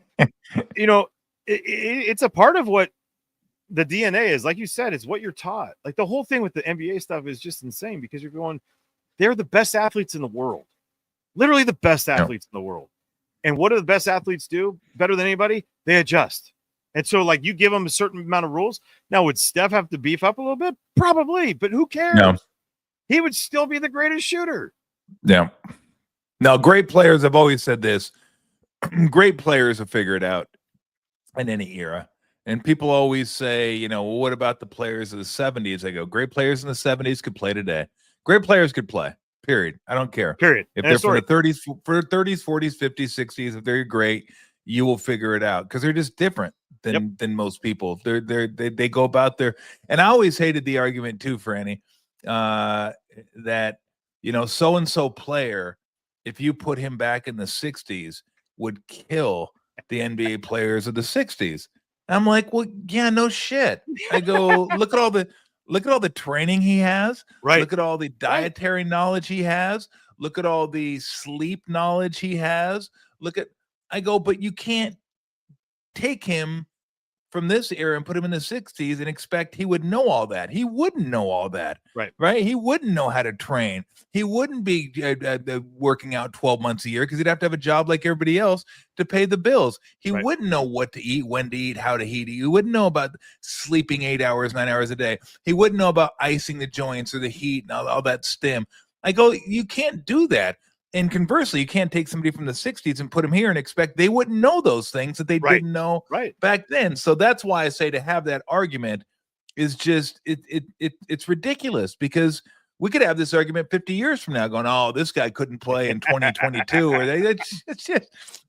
it's a part of what the DNA is. Like you said, it's what you're taught. Like, the whole thing with the NBA stuff is just insane because you're going, they're the best athletes in the world, literally the best athletes in the world. And what do the best athletes do better than anybody? They adjust. And so, like, you give them a certain amount of rules. Now, would Steph have to beef up a little bit? Probably, but who cares? No. He would still be the greatest shooter. Yeah. Now, great players, I've always said this, great players have figured it out in any era. And people always say, well, what about the players of the 70s? I go, great players in the 70s could play today. Great players could play, period. I don't care. Period. If they're from the 30s, 40s, 50s, 60s, if they're great, you will figure it out because they're just different than most people. They go about their, and I always hated the argument too, Franny, that, so-and-so player, if you put him back in the 60s, would kill the NBA players of the 60s. I'm like, well, yeah, no shit. I go, look at all the training he has. Right. Look at all the dietary knowledge he has. Look at all the sleep knowledge he has. I go, but you can't take him from this era and put him in the 60s and expect he would know all that. He wouldn't know all that. Right. He wouldn't know how to train. He wouldn't be working out 12 months a year because he'd have to have a job like everybody else to pay the bills. He wouldn't know what to eat, when to eat, how to eat. He wouldn't know about sleeping 8 hours, 9 hours a day. He wouldn't know about icing the joints or the heat and all that stim. I go, you can't do that. And conversely, you can't take somebody from the 60s and put them here and expect they wouldn't know those things that they didn't know back then. So that's why I say to have that argument is just it's ridiculous because we could have this argument 50 years from now going, oh, this guy couldn't play in 2022 or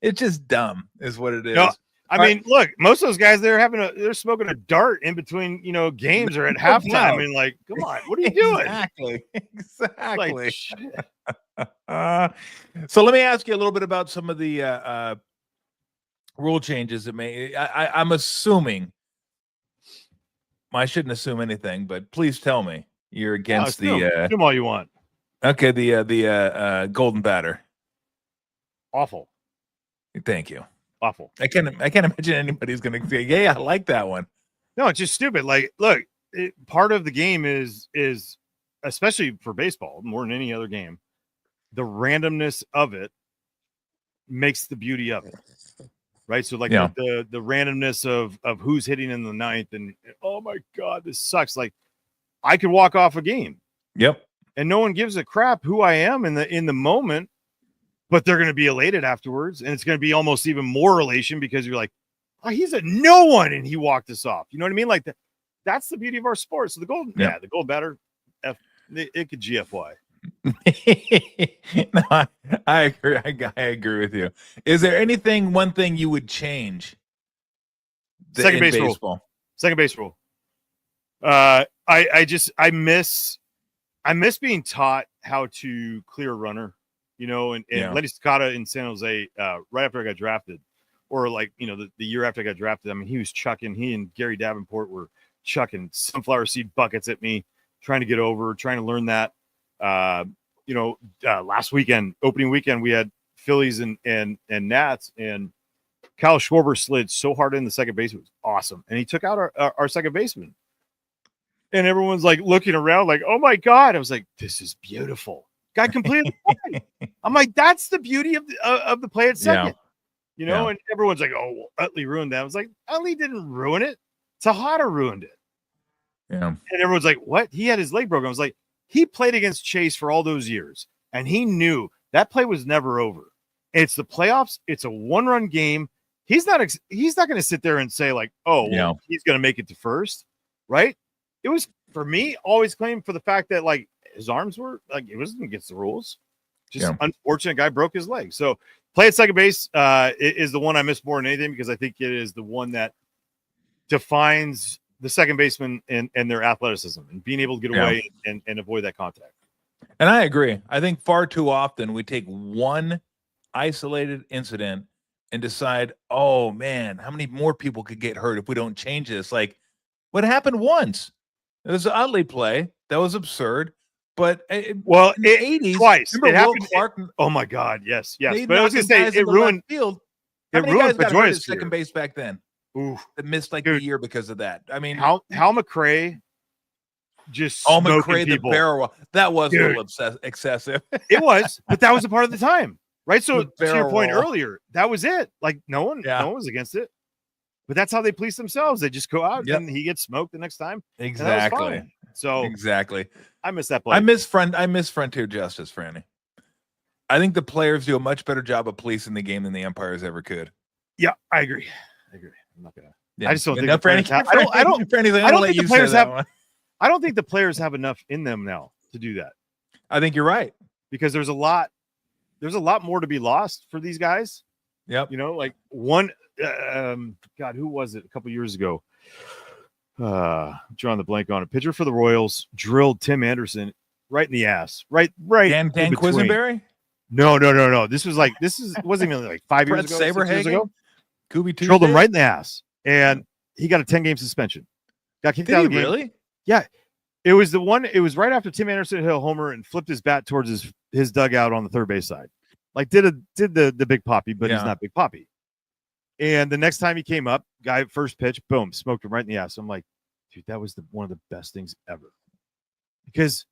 it's just dumb is what it is. No, I mean, look, most of those guys they're smoking a dart in between, games or at halftime. I mean, like, come on, what are you doing? Exactly. So let me ask you a little bit about some of the rule changes that I'm assuming. I shouldn't assume anything, but please tell me you're against assume all you want. Okay, the golden batter. Awful. Thank you. Awful. I can't imagine anybody's going to say, yeah, I like that one. No, it's just stupid. Like, look, part of the game is especially for baseball more than any other game. The randomness of it makes the beauty of it, right? So, like the randomness of who's hitting in the ninth, and oh my god, this sucks. Like, I could walk off a game, and no one gives a crap who I am in the moment, but they're going to be elated afterwards, and it's going to be almost even more elation because you're like, oh, he's a no one, and he walked us off. You know what I mean? Like that's the beauty of our sport. So the gold batter, it could GFY. No, I agree. I agree with you. Is there one thing you would change? Second base rule. Second base rule. I miss being taught how to clear a runner, and Lenny Staccato in San Jose, right after I got drafted, or like, the year after I got drafted. I mean, he and Gary Davenport were chucking sunflower seed buckets at me, trying to learn that. Last weekend, opening weekend, we had Phillies and Nats, and Kyle Schwarber slid so hard in the second base. It was awesome. And he took out our second baseman. And everyone's like looking around like, oh my God. I was like, this is beautiful. Guy completed the play. I'm like, that's the beauty of the play at second. And everyone's like, oh, well, Utley ruined that. I was like, Utley didn't ruin it. Tejada ruined it. Yeah. And everyone's like, what? He had his leg broken. I was like, he played against Chase for all those years, and he knew that play was never over. It's the playoffs. It's a one-run game. He's not going to sit there and say like, oh, well, he's going to make it to first, right? It was, for me, always claimed for the fact that like his arms were like, it wasn't against the rules. Just unfortunate guy broke his leg. So play at second base is the one I miss more than anything, because I think it is the one that defines the second baseman and their athleticism and being able to get away and avoid that contact. And I agree. I think far too often we take one isolated incident and decide, oh man, how many more people could get hurt if we don't change this? Like, what happened once? It was an Utley play that was absurd, but in the 80s, twice. Remember it Will happened. Clark? Oh my God, yes. But I was going to say it ruined field. It ruined Pedroia's second base back then. Ooh, that missed like a year because of that. I mean, Hal McRae just McRae the barrel. That was a little excessive. It was, but that was a part of the time. Right, so to your point earlier, that was it. Like no one was against it, but that's how they police themselves. They just go out and he gets smoked the next time. Exactly. So exactly, I miss that play. I miss Frontier Justice, Franny. I think the players do a much better job of policing the game than the umpires ever could. Yeah, I agree. I'm not gonna. Yeah. I just don't think the players have. I don't think the players have. I don't think the players have enough in them now to do that. I think you're right, because there's a lot more to be lost for these guys. Yep. You know, like one, God, who was it a couple years ago? Drawing the blank on it. Pitcher for the Royals drilled Tim Anderson right in the ass. Right. Dan Quisenberry? No. This wasn't even like 5 years ago. 6 years ago. Kubi Tuesday? Drilled him right in the ass, and he got a 10-game suspension. Got kicked out of the game. Really? Yeah. It was right after Tim Anderson hit a homer and flipped his bat towards his dugout on the third base side. Like did the big poppy, but he's not big poppy. And the next time he came up, guy first pitch, boom, smoked him right in the ass. I'm like, dude, that was one of the best things ever. Because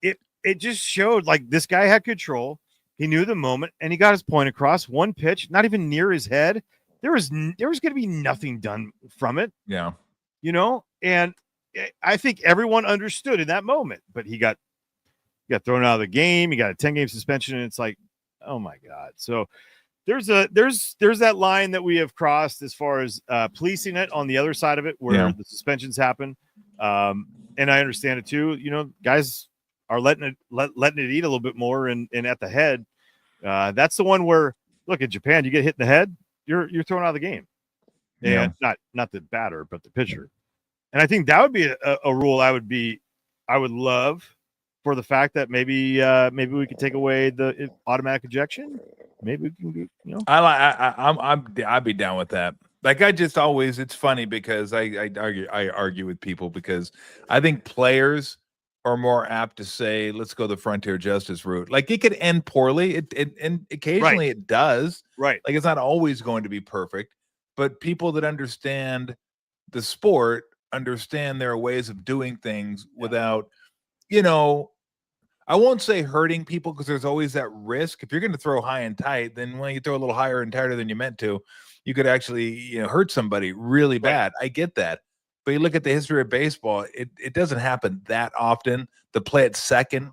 it just showed like this guy had control. He knew the moment, and he got his point across. One pitch, not even near his head. There was going to be nothing done from it. Yeah. You know, and I think everyone understood in that moment, but he got thrown out of the game. He got a 10-game suspension, and it's like, oh my God. So there's that line that we have crossed as far as policing it on the other side of it, where the suspensions happen. And I understand it too. You know, guys are letting it eat a little bit more, and at the head, that's the one where, look, in Japan, you get hit in the head, you're thrown out of the game. And not the batter, but the pitcher. And I think that would be a rule I would love, for the fact that maybe we could take away the automatic ejection. Maybe we can, you know. I'd be down with that. Like it's funny because I argue with people, because I think players are more apt to say, let's go the Frontier Justice route. Like it could end poorly. And occasionally it does. Right. Like it's not always going to be perfect, but people that understand the sport understand there are ways of doing things without, you know, I won't say hurting people, because there's always that risk. If you're going to throw high and tight, then when you throw a little higher and tighter than you meant to, you could actually hurt somebody really bad. I get that. But you look at the history of baseball, it doesn't happen that often. The play at second,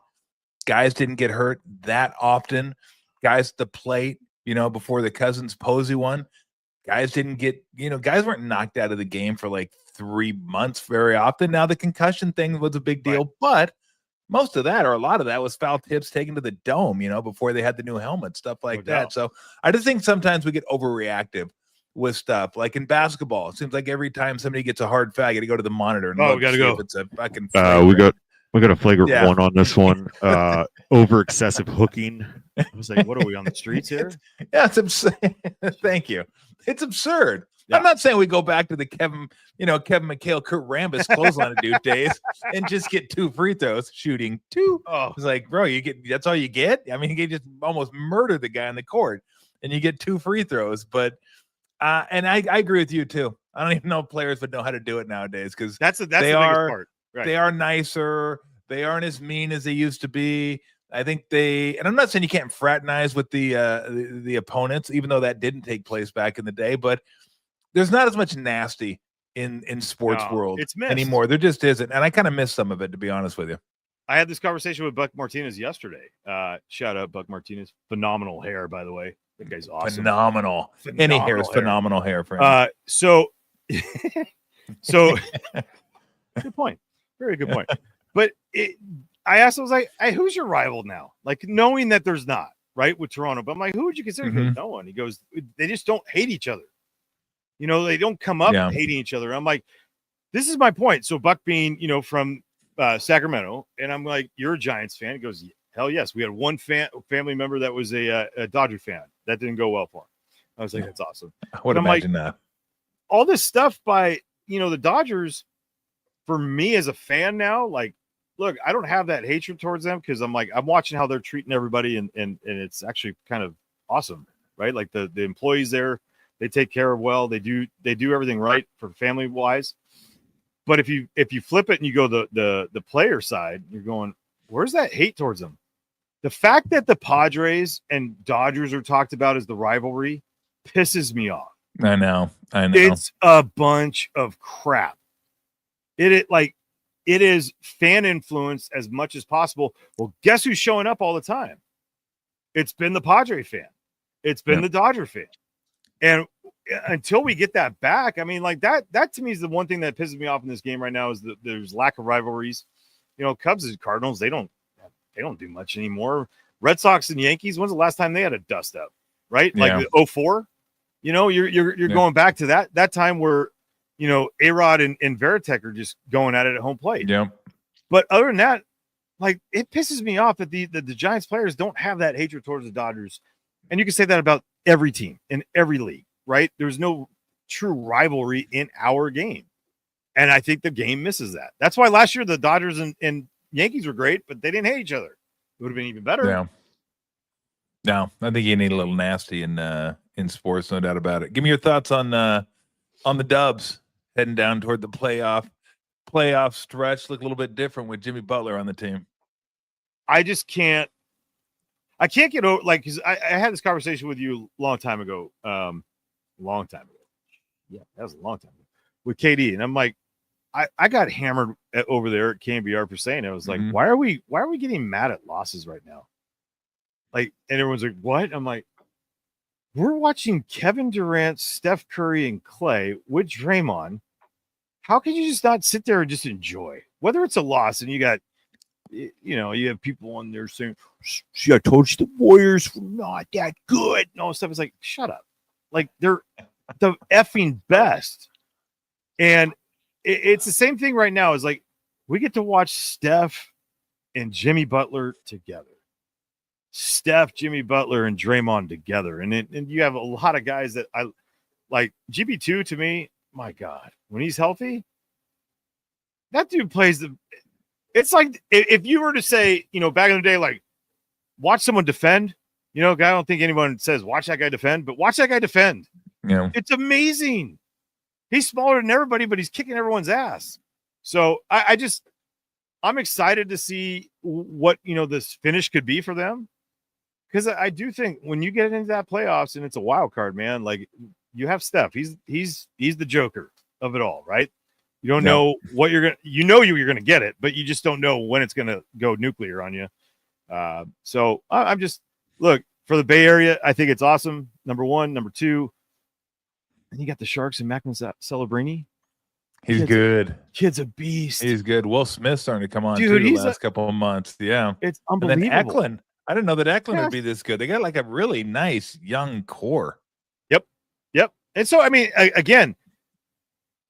guys didn't get hurt that often. Guys at the plate, before the Cousins Posey one, guys didn't get, guys weren't knocked out of the game for like 3 months very often. Now the concussion thing was a big deal, but most of that, or a lot of that, was foul tips taken to the dome, before they had the new helmet, stuff like that. So I just think sometimes we get overreactive with stuff. Like in basketball, it seems like every time somebody gets a hard foul, you got to go to the monitor and we got to go. If it's a fucking we got a flagrant one on this one. Over excessive hooking. I was like, what are we on the streets here? Yeah, it's absurd. Thank you. It's absurd. Yeah. I'm not saying we go back to the Kevin McHale, Kurt Rambis clothesline of dude days and just get 2 free throws, shooting 2. Oh, it's like, bro, that's all you get. I mean, you just almost murdered the guy on the court, and you get 2 free throws. But and I agree with you too. I don't even know if players would know how to do it nowadays, because that's the biggest part. Right. They are nicer. They aren't as mean as they used to be. I think and I'm not saying you can't fraternize with the opponents, even though that didn't take place back in the day, but there's not as much nasty in sports No, world it's missed. anymore. There just isn't, and I kind of miss some of it, to be honest with you. I had this conversation with Buck Martinez yesterday. Shout out Buck Martinez. Phenomenal hair, by the way. That guy's awesome. Phenomenal. Any hair is phenomenal hair for him. So good point. Very good point. But I asked him, I was like, hey, who's your rival now? Like, knowing that there's not, right, with Toronto. But I'm like, who would you consider? Mhm. No one. He goes, they just don't hate each other. You know, they don't come up hating each other. I'm like, this is my point. So Buck being, you know, from Sacramento, and I'm like, you're a Giants fan. He goes, hell yes. We had one family member that was a Dodger fan. That didn't go well for him. I was like, that's awesome. I would imagine that. All this stuff by, you know, the Dodgers, for me as a fan now, like, look, I don't have that hatred towards them because I'm like, I'm watching how they're treating everybody, and it's actually kind of awesome, right? Like the employees there, they take care of well. They do everything right for family wise. But if you flip it and you go the player side, you're going, where's that hate towards them? The fact that the Padres and Dodgers are talked about as the rivalry pisses me off. I know. It's a bunch of crap. It is fan influence as much as possible. Well, guess who's showing up all the time? It's been the Padre fan. It's been the Dodger fan. And until we get that back, I mean, like that to me is the one thing that pisses me off in this game right now is that there's lack of rivalries. You know, Cubs and Cardinals, they don't do much anymore. Red Sox and Yankees, when's the last time they had a dust up? Right? Like 04. You know, you're going back to that time where, you know, A-Rod and Veritek are just going at it at home plate. Yeah. But other than that, like, it pisses me off that the Giants players don't have that hatred towards the Dodgers. And you can say that about every team in every league, right? There's no true rivalry in our game. And I think the game misses that. That's why last year the Dodgers and Yankees were great, but they didn't hate each other. It would have been even better. Yeah. No, I think you need a little nasty in sports, no doubt about it. Give me your thoughts on the Dubs heading down toward the playoff stretch. Look a little bit different with Jimmy Butler on the team. I can't get over, like, because I had this conversation with you a long time ago. Yeah, that was a long time ago with KD, and I'm like, I got hammered over there at KNBR for saying it. I was like, why are we getting mad at losses right now? Like, and everyone's like, what? I'm like, we're watching Kevin Durant, Steph Curry, and Clay with Draymond. How can you just not sit there and just enjoy? Whether it's a loss and you got, you know, you have people on there saying, see, I told you the Warriors were not that good. And all this stuff. It's like, shut up. Like, they're the effing best. And it's the same thing right now. Is like, we get to watch Steph and Jimmy Butler together. Steph, Jimmy Butler, and Draymond together. And you have a lot of guys that I like. GB2 to me, my God, when he's healthy, that dude plays it's like if you were to say, you know, back in the day, like, watch someone defend, you know, I don't think anyone says watch that guy defend, but watch that guy defend. Yeah. It's amazing. He's smaller than everybody, but he's kicking everyone's ass. So I'm excited to see what, you know, this finish could be for them. Because I do think when you get into that playoffs and it's a wild card, man, like, you have Steph. He's the Joker of it all, right? You don't know what you're gonna get it, but you just don't know when it's gonna go nuclear on you. So I'm just, look, for the Bay Area, I think it's awesome. Number one, number two, and you got the Sharks and Macklin Celebrini. He's good. Kid's a beast. He's good. Will Smith's starting to come on, dude, too, the last couple of months. Yeah. It's unbelievable. And then Eklund. I didn't know that Eklund would be this good. They got like a really nice young core. Yep. And so, I mean, again,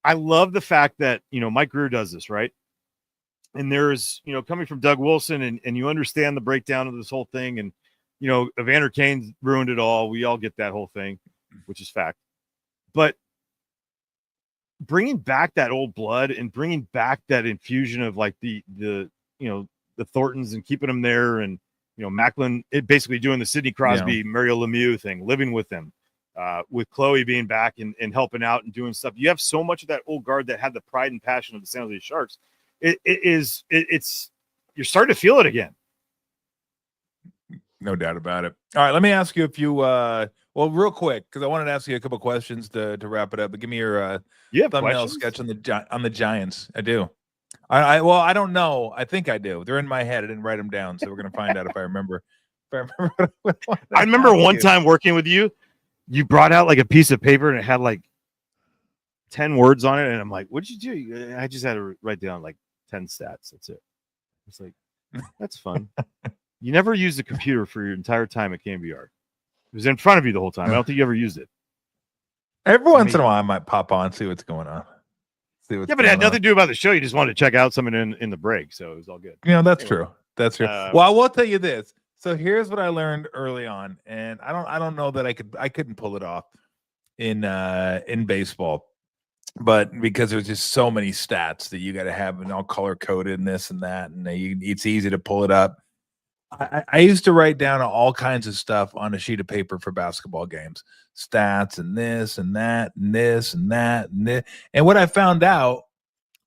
I love the fact that, you know, Mike Grier does this, right? And there's, you know, coming from Doug Wilson, and you understand the breakdown of this whole thing. And, you know, Evander Kane's ruined it all. We all get that whole thing, which is fact. But bringing back that old blood and bringing back that infusion of, like, the you know, the Thorntons, and keeping them there, and, you know, Macklin, basically doing the Sidney Crosby, Mario Lemieux thing, living with them, with Chloe being back and helping out and doing stuff. You have so much of that old guard that had the pride and passion of the San Jose Sharks. It's you're starting to feel it again. No doubt about it. All right, let me ask you a few. Well, real quick, because I wanted to ask you a couple questions to wrap it up. But give me your You have thumbnail questions? sketch on the Giants. I do. I don't know. I think I do. They're in my head. I didn't write them down, so we're gonna find out if I remember. If I remember. I remember one time working with you. You brought out like a piece of paper and it had like 10 words on it, and I'm like, "What'd you do?" I just had to write down like 10 stats. That's it. It's like, that's fun. You never used the computer for your entire time at KMBR. It was in front of you the whole time. I don't think you ever used it. Every once in a while, I might pop on, see what's going on. But it had nothing to do about the show. You just wanted to check out something in the break, so it was all good. That's true. That's true. Well, I will tell you this. So here's what I learned early on, and I don't know that I couldn't pull it off in baseball, but because there's just so many stats that you got to have and all color coded and this and that, and it's easy to pull it up. I used to write down all kinds of stuff on a sheet of paper for basketball games, stats and this and that and this and that and this. And what I found out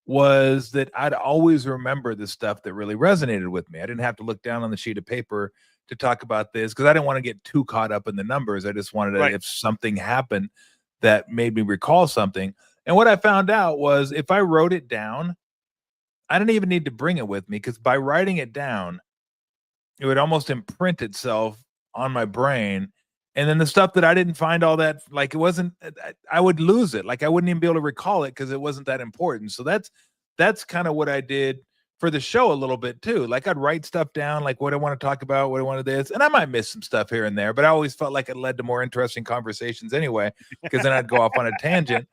was that I'd always remember the stuff that really resonated with me. I didn't have to look down on the sheet of paper to talk about this because I didn't want to get too caught up in the numbers. I just wanted to, if something happened that made me recall something. And what I found out was if I wrote it down, I didn't even need to bring it with me because by writing it down, it would almost imprint itself on my brain. And then the stuff that I didn't find all that, like it wasn't, I would lose it. Like I wouldn't even be able to recall it because it wasn't that important. So that's kind of what I did for the show a little bit too. Like I'd write stuff down, like what I want to talk about, what I wanted this, and I might miss some stuff here and there, but I always felt like it led to more interesting conversations anyway, because then I'd go off on a tangent.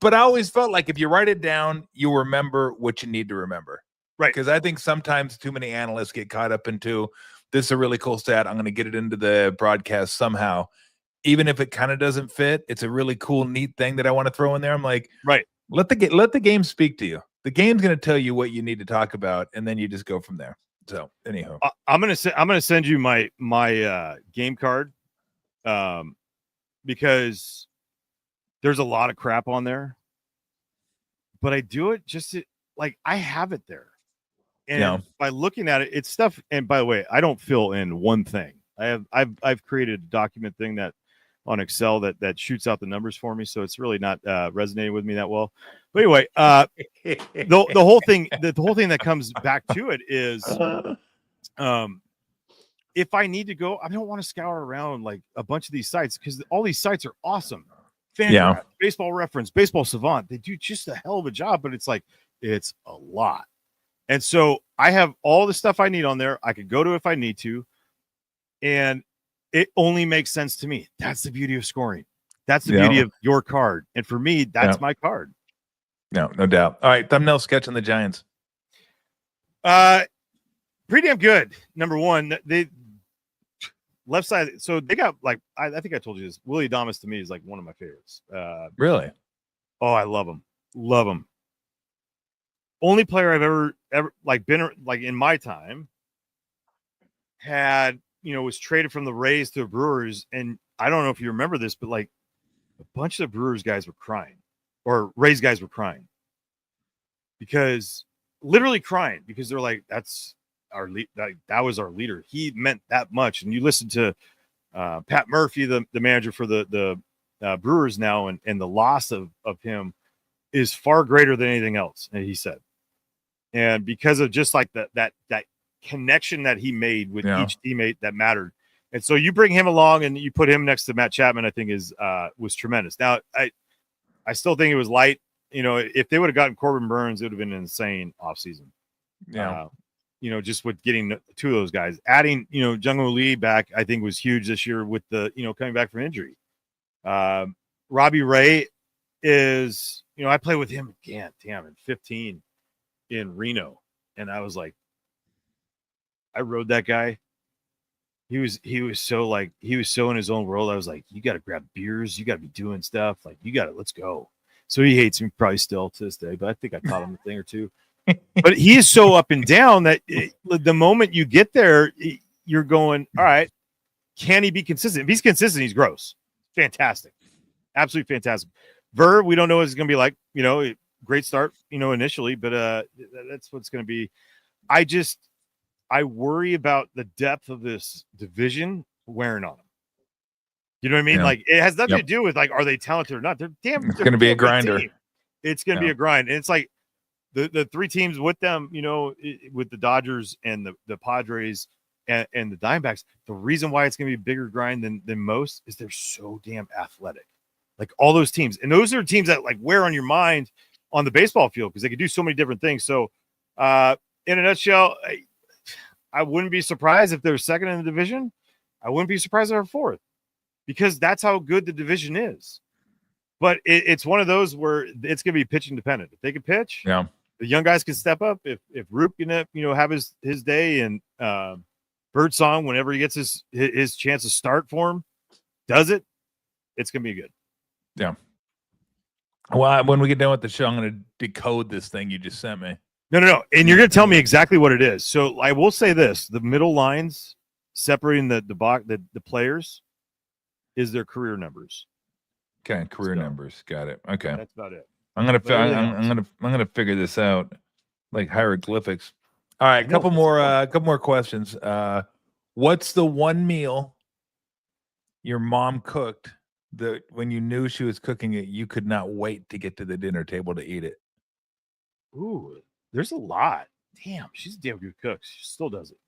But I always felt like if you write it down, you remember what you need to remember. Right. Because I think sometimes too many analysts get caught up into this is a really cool stat. I'm going to get it into the broadcast somehow. Even if it kind of doesn't fit, it's a really cool, neat thing that I want to throw in there. I'm like, let the game speak to you. The game's going to tell you what you need to talk about, and then you just go from there. So anyhow, I'm gonna send you my game card, because there's a lot of crap on there, but I do it just to, like I have it there. And by looking at it, it's stuff. And by the way, I don't fill in one thing. I've created a document thing that on Excel that shoots out the numbers for me. So it's really not resonating with me that well. But anyway, the whole thing that comes back to it is, if I need to go, I don't want to scour around like a bunch of these sites because all these sites are awesome. Fangraphs, Baseball Reference, Baseball Savant. They do just a hell of a job, but it's like it's a lot. And so I have all the stuff I need on there. I could go to if I need to. And it only makes sense to me. That's the beauty of scoring. That's the beauty of your card. And for me, that's my card. No doubt. All right. Thumbnail sketch on the Giants. Pretty damn good. Number one, they left side. So they got like, I think I told you this. Willie Adames to me is like one of my favorites. Really? Oh, I love him. Love him. Only player I've ever like been like in my time had, was traded from the Rays to the Brewers. And I don't know if you remember this, but like a bunch of the Brewers guys were crying, or Rays guys were crying, because literally crying, because they're like, that's our that was our leader. He meant that much. And you listen to Pat Murphy, the manager for the Brewers now, and the loss of him is far greater than anything else. And he said, and because of just like that connection that he made with each teammate that mattered. And so you bring him along and you put him next to Matt Chapman, I think was tremendous. Now I still think it was light. If they would have gotten Corbin Burns, it would have been an insane offseason. Just with getting two of those guys, adding, Jung-Woo Lee back, I think was huge this year with the, coming back from injury. Robbie Ray is, I played with him again, in 15 in Reno. And I was like, I rode that guy. He was so in his own world. I was like, you got to grab beers. You got to be doing stuff. Like, let's go. So he hates me probably still to this day, but I think I taught him a thing or two. But he is so up and down that the moment you get there, you're going, all right, can he be consistent? If he's consistent, he's gross. Fantastic. Absolutely fantastic. Verb, we don't know what it's going to be like. Great start, initially, but that's what it's going to be. I worry about the depth of this division wearing on them. You know what I mean? Yeah. Like, it has nothing Yep. to do with like, are they talented or not? They're It's they're going to be a damn good grinder. team. It's going to be a grind. And it's like the three teams with them, you know, with the Dodgers and the Padres and the Diamondbacks. The reason why it's going to be a bigger grind than most is they're so damn athletic. Like all those teams. And those are teams that like wear on your mind on the baseball field because they can do so many different things. So, in a nutshell, I wouldn't be surprised if they're second in the division. I wouldn't be surprised if they're fourth because that's how good the division is. But it's one of those where it's going to be pitching dependent. If they can pitch, Yeah. the young guys can step up. If Roop can, have his day and Birdsong, whenever he gets his chance to start for him, does it, it's going to be good. Yeah. Well, when we get done with the show, I'm going to decode this thing you just sent me. No. And you're going to tell me exactly what it is. So I will say this: the middle lines separating the players is their career numbers. Okay, career numbers. Got it. Okay, that's about it. I'm gonna figure this out like hieroglyphics. All right, couple more questions. What's the one meal your mom cooked that when you knew she was cooking it, you could not wait to get to the dinner table to eat it? Ooh, there's a lot. Damn, she's a damn good cook. She still does it.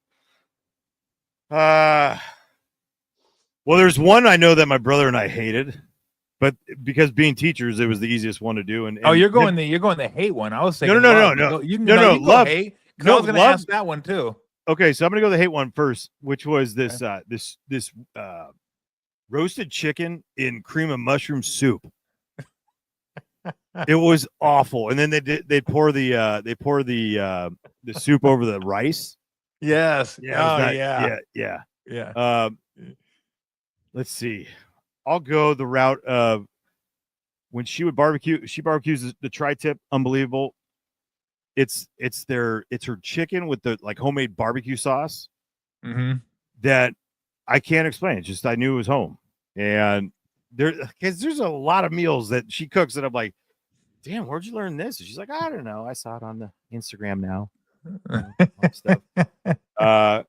Well, there's one I know that my brother and I hated, but because being teachers, it was the easiest one to do. And you're going the hate one. I was thinking no. You can love hate. I was going to ask that one too. Okay, so I'm going to go the hate one first, which was this this roasted chicken in cream of mushroom soup. It was awful, and then they pour the soup over the rice. Yes. Yeah. Let's see. I'll go the route of when she would barbecue. She barbecues the tri-tip. Unbelievable. It's her chicken with the like homemade barbecue sauce that I can't explain. It's just I knew it was home, and there's a lot of meals that she cooks that I'm like, damn, where'd you learn this? And she's like, I don't know. I saw it on the Instagram now. Stuff. But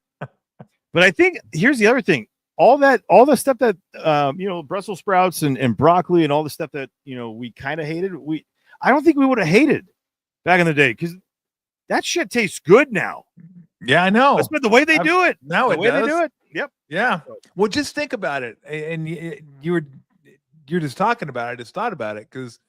I think here's the other thing. All the stuff that Brussels sprouts and broccoli and all the stuff that we kind of hated. I don't think we would have hated back in the day because that shit tastes good now. Yeah, I know. But the way they do it now, the way they do it. Yep. Yeah. Well, just think about it, and you're just talking about it. I just thought about it because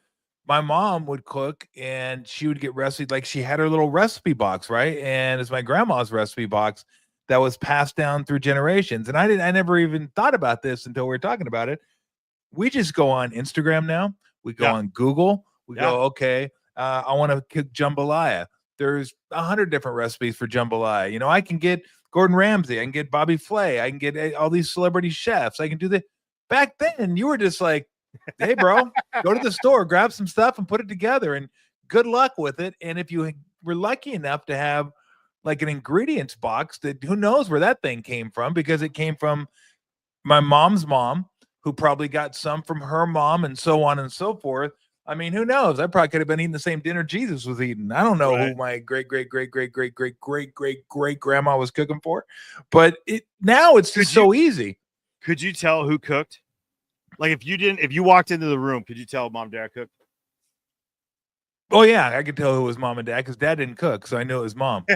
my mom would cook and she would get recipes. Like she had her little recipe box, right? And it's my grandma's recipe box that was passed down through generations. And I never even thought about this until we were talking about it. We just go on Instagram now. We go on Google. We go, okay, I want to cook jambalaya. There's 100 different recipes for jambalaya. I can get Gordon Ramsay. I can get Bobby Flay. I can get all these celebrity chefs. I can do that. Back then, you were just like, hey, bro, go to the store, grab some stuff and put it together. And good luck with it. And if you were lucky enough to have like an ingredients box, that who knows where that thing came from, because it came from my mom's mom, who probably got some from her mom, and so on and so forth. I mean, who knows? I probably could have been eating the same dinner Jesus was eating. I don't know who my great grandma was cooking for, but now it's just so easy. Could you tell who cooked? Like if you walked into the room, could you tell mom, dad cooked? Oh yeah, I could tell who was mom and dad because dad didn't cook, so I knew it was mom.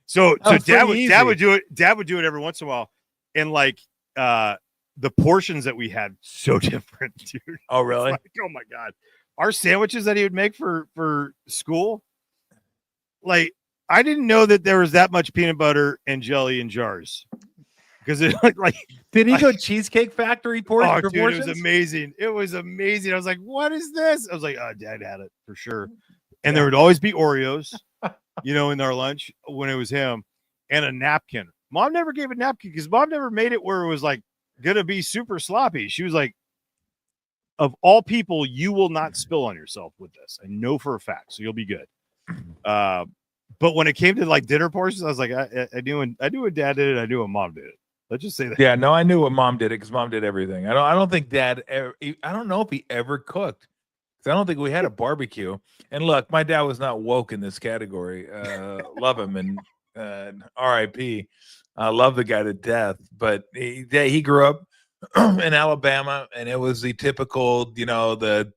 so dad would do it. Dad would do it every once in a while, and like the portions that we had so different, dude. Oh really? Like, oh my god, our sandwiches that he would make for school. Like I didn't know that there was that much peanut butter and jelly in jars. Because it like did he go Cheesecake Factory portions? Oh, dude, it was amazing. It was amazing. I was like, what is this? I was like, oh, dad had it for sure. And there would always be Oreos, in our lunch when it was him, and a napkin. Mom never gave a napkin because mom never made it where it was like gonna be super sloppy. She was like, of all people, you will not spill on yourself with this. I know for a fact, so you'll be good. But when it came to like dinner portions, I was like, I knew when dad did it, I knew when mom did it. Let's just say that. Yeah, no, I knew what mom did it because mom did everything. I don't think dad ever, I don't know if he ever cooked. I don't think we had a barbecue. And look, my dad was not woke in this category. Love him, and R.I.P. I love the guy to death, but he grew up in Alabama, and it was the typical, the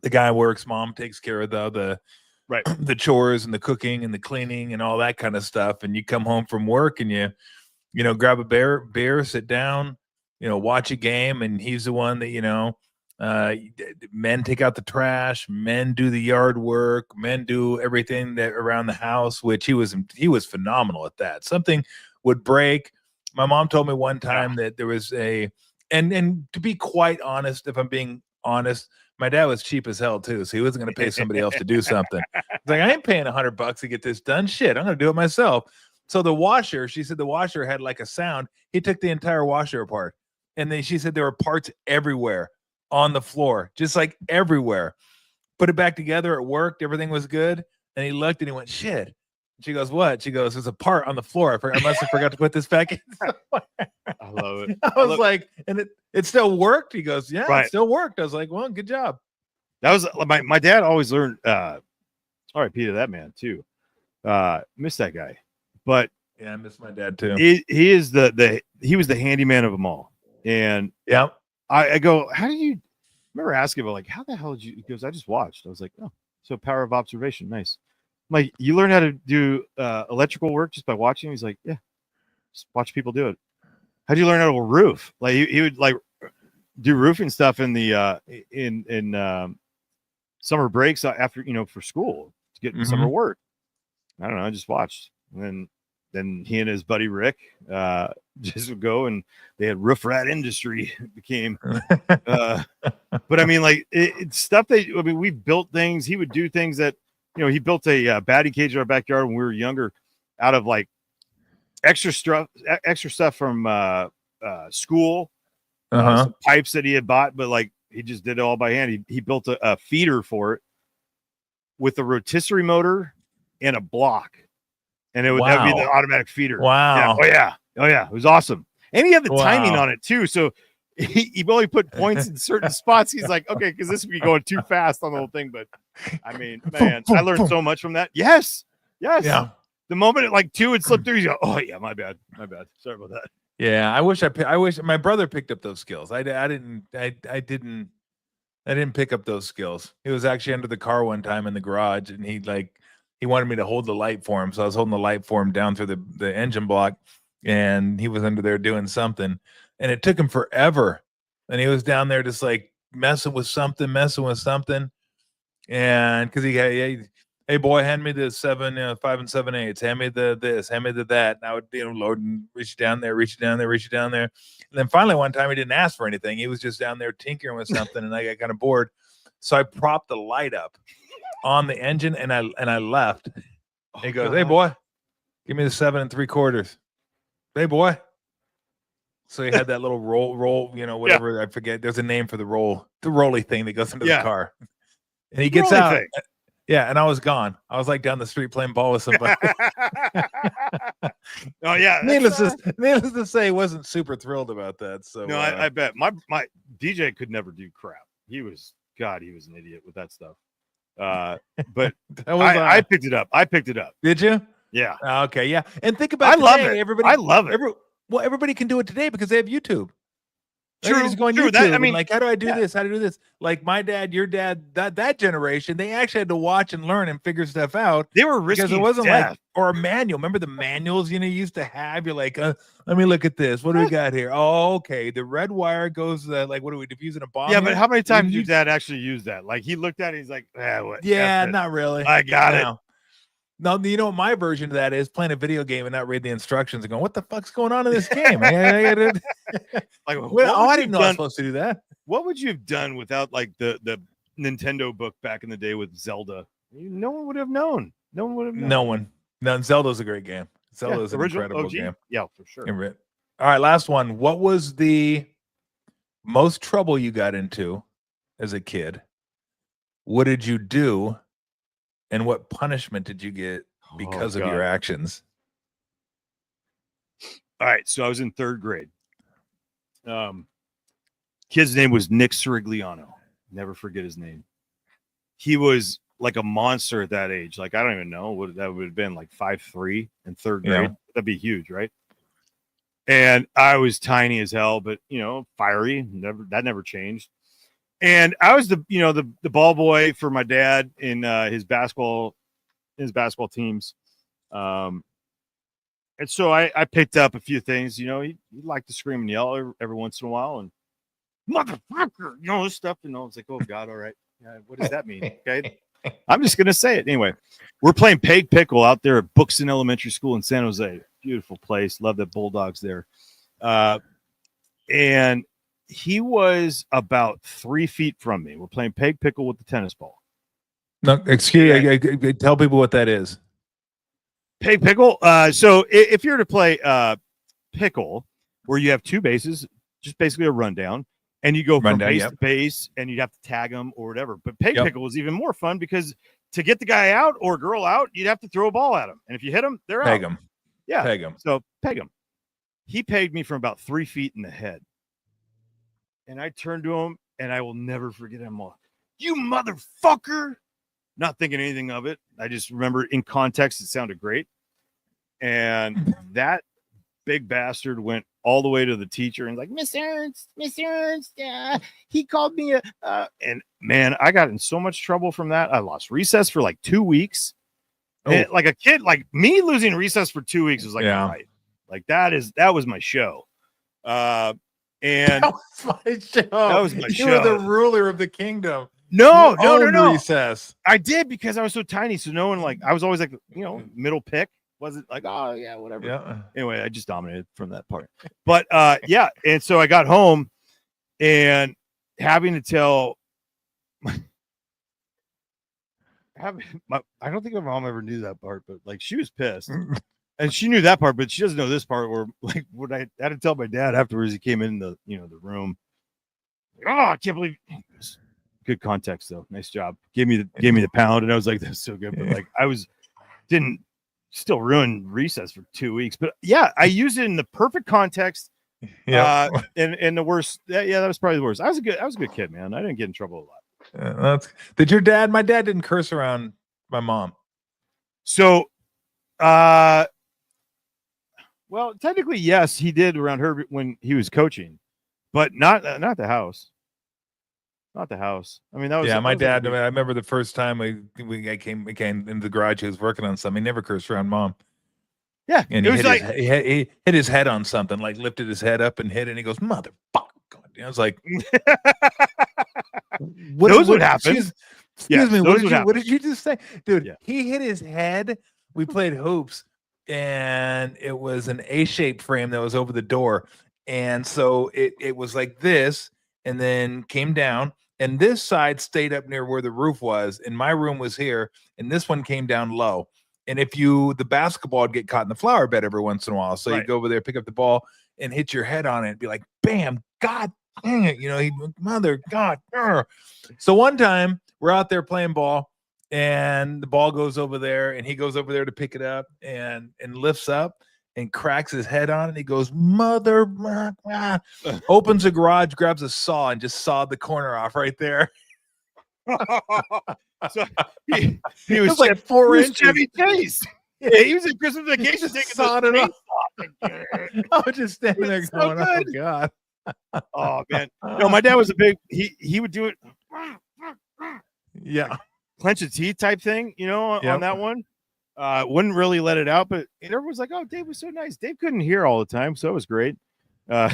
guy works, mom takes care of the Right. the chores and the cooking and the cleaning and all that kind of stuff. And you come home from work and you grab a beer, sit down, watch a game, and he's the one that, men take out the trash, men do the yard work, men do everything that around the house, which he was phenomenal at that. Something would break. My mom told me one time that there was and to be quite honest, if I'm being honest, my dad was cheap as hell too, so he wasn't going to pay somebody else to do something. It's like, I ain't paying $100 to get this done. Shit, I'm going to do it myself. So the washer, she said the washer had like a sound. He took the entire washer apart, and then she said there were parts everywhere on the floor, just like everywhere. Put it back together. It worked. Everything was good. And he looked and he went, shit. She goes, what? She goes, there's a part on the floor. I must have forgot to put this back in. I love it. I was like, and it still worked. He goes, yeah, Right. It still worked. I was like, well, good job. That was my dad always learned. R.I.P. to that man too. Miss that guy, but yeah, I miss my dad too. He is he was the handyman of them all. And yeah, I go, how do you? Remember asking about like, how the hell did you? He goes, I just watched. I was like, oh, so power of observation, nice. I'm like, you learn how to do electrical work just by watching? He's like, yeah, just watch people do it. How do you learn how to roof? Like he would like do roofing stuff in the in summer breaks after for school to get summer work. I don't know. I just watched, and then he and his buddy Rick just would go, and they had Roof Rat Industry became. But I mean, like it's stuff that we built things. He would do things that he built a batting cage in our backyard when we were younger, out of like extra stuff from school, some pipes that he had bought, but like he just did it all by hand. He built a feeder for it with a rotisserie motor and a block, and that would be the automatic feeder. Wow! Yeah. Oh yeah, it was awesome, and he had the timing on it too. So he only put points in certain spots. He's like, okay, because this would be going too fast on the whole thing. But I mean, man, I learned so much from that. Yes. Yeah. The moment it like 2 would slip through, you go, oh yeah, my bad. Sorry about that. Yeah, I wish my brother picked up those skills. I didn't pick up those skills. He was actually under the car one time in the garage, and he wanted me to hold the light for him. So I was holding the light for him down through the engine block, and he was under there doing something, and it took him forever. And he was down there just like messing with something. And because hey boy, hand me the 5 7/8. Hand me the this, hand me the that. And I would load and reach down there. And then finally one time he didn't ask for anything. He was just down there tinkering with something, and I got kind of bored. So I propped the light up on the engine, and I left. And he goes, hey boy, give me the 7 3/4. Hey boy. So he had that little roll, whatever. Yeah. I forget. There's a name for the rolly thing that goes into the car. And he gets out. Yeah, and I was gone. I was like down the street playing ball with somebody. Oh yeah. Needless to say, he wasn't super thrilled about that. So no, I bet my DJ could never do crap. He was an idiot with that stuff. But I picked it up. Did you? Yeah. Okay. Yeah. And think about I love it. Everybody can do it today because they have YouTube. True. Just going YouTube. That, I mean, like, how do I do this? How to do this? Like my dad, your dad, that generation, they actually had to watch and learn and figure stuff out. They were risking because it wasn't death. or a manual. Remember the manuals you used to have? You're like, let me look at this. What do we got here? Oh, okay. The red wire goes like, what are we diffusing a bomb? Yeah, but how many times did your dad actually use that? Like he looked at it, he's like, what? Yeah, not really. I got it. No, my version of that is playing a video game and not reading the instructions and going, what the fuck's going on in this game? I didn't know I was supposed to do that. What would you have done without like the Nintendo book back in the day with Zelda? No one would have known. No one. No, Zelda's a great game. Zelda's an incredible game. Yeah, for sure. All right, last one. What was the most trouble you got into as a kid? What did you do? And what punishment did you get because of your actions? All right. So I was in 3rd grade. Kid's name was Nick Sirigliano. Never forget his name. He was like a monster at that age. Like, I don't even know what that would have been, like 5'3" in third grade. Yeah. That'd be huge, right? And I was tiny as hell, but fiery. Never changed. And I was the ball boy for my dad in his basketball teams. And so I picked up a few things. He liked to scream and yell every once in a while, and motherfucker, this stuff. It's like, oh God, all right. Yeah, what does that mean? Okay. I'm just gonna say it anyway. We're playing peg pickle out there at Buxton Elementary School in San Jose. Beautiful place. Love the Bulldogs there. And he was about 3 feet from me. We're playing peg pickle with the tennis ball. No, excuse me. Tell people what that is. Peg pickle. So if you're to play pickle, where you have two bases, just basically a rundown, and you go from base to base, and you'd have to tag them or whatever. But peg pickle is even more fun because to get the guy out or girl out, you'd have to throw a ball at them, and if you hit them, they're peg out. Them. Yeah, peg them. So peg them. He pegged me from about 3 feet in the head, and I turned to him, and I will never forget him. You motherfucker! Not thinking anything of it. I just remember in context, it sounded great. And that big bastard went all the way to the teacher and was like, Miss Ernst, he called me and man, I got in so much trouble from that. I lost recess for like 2 weeks. And like a kid, like me losing recess for 2 weeks was like, all right. Like that was my show. And that was my show. That was my show. You were the ruler of the kingdom. No. Recess. I did because I was so tiny. So no one I was always like, middle pick. Wasn't like, oh yeah, whatever. Yeah. Anyway, I just dominated from that part. But yeah, and so I got home and having to tell I don't think my mom ever knew that part, but like she was pissed. And she knew that part, but she doesn't know this part where like when I had to tell my dad afterwards, he came in the the room. Oh, I can't believe good context though. Nice job. Gave me the pound, and I was like, that's so good. But like didn't still ruin recess for 2 weeks. But yeah, I used it in the perfect context. Yeah. And the worst, that was probably the worst. I was a good kid, man. I didn't get in trouble a lot. Did your dad? My dad didn't curse around my mom. So well, technically, yes, he did around her when he was coaching, but not the house. Not the house. I mean, that was my dad. I remember the first time I came in the garage. He was working on something. He never cursed around mom. Yeah, and he hit his head on something. Like lifted his head up and hit it. And he goes, "Motherfucker!" I was like, "What would happen?" Excuse me. What did you just say, dude? Yeah. He hit his head. We played hoops, and it was an A-shaped frame that was over the door, and so it was like this, and then came down. And this side stayed up near where the roof was, and my room was here, and this one came down low. And if the basketball would get caught in the flower bed every once in a while, so you go over there, pick up the ball, and hit your head on it, and be like, "Bam! God dang it!" Mother God. So one time we're out there playing ball, and the ball goes over there, and he goes over there to pick it up, and lifts up. And cracks his head on it. He goes, "Mother!" Opens the garage, grabs a saw, and just sawed the corner off right there. So he was like 4 inches. Chevy Chase. Yeah, he was in Christmas Vacation taking sawed it off. I was just standing there going, "Oh God!" Oh man, no, my dad was a big. He would do it. Yeah, clench the teeth type thing, on that one. Wouldn't really let it out, but everyone's like, "Oh, Dave was so nice." Dave couldn't hear all the time, so it was great. We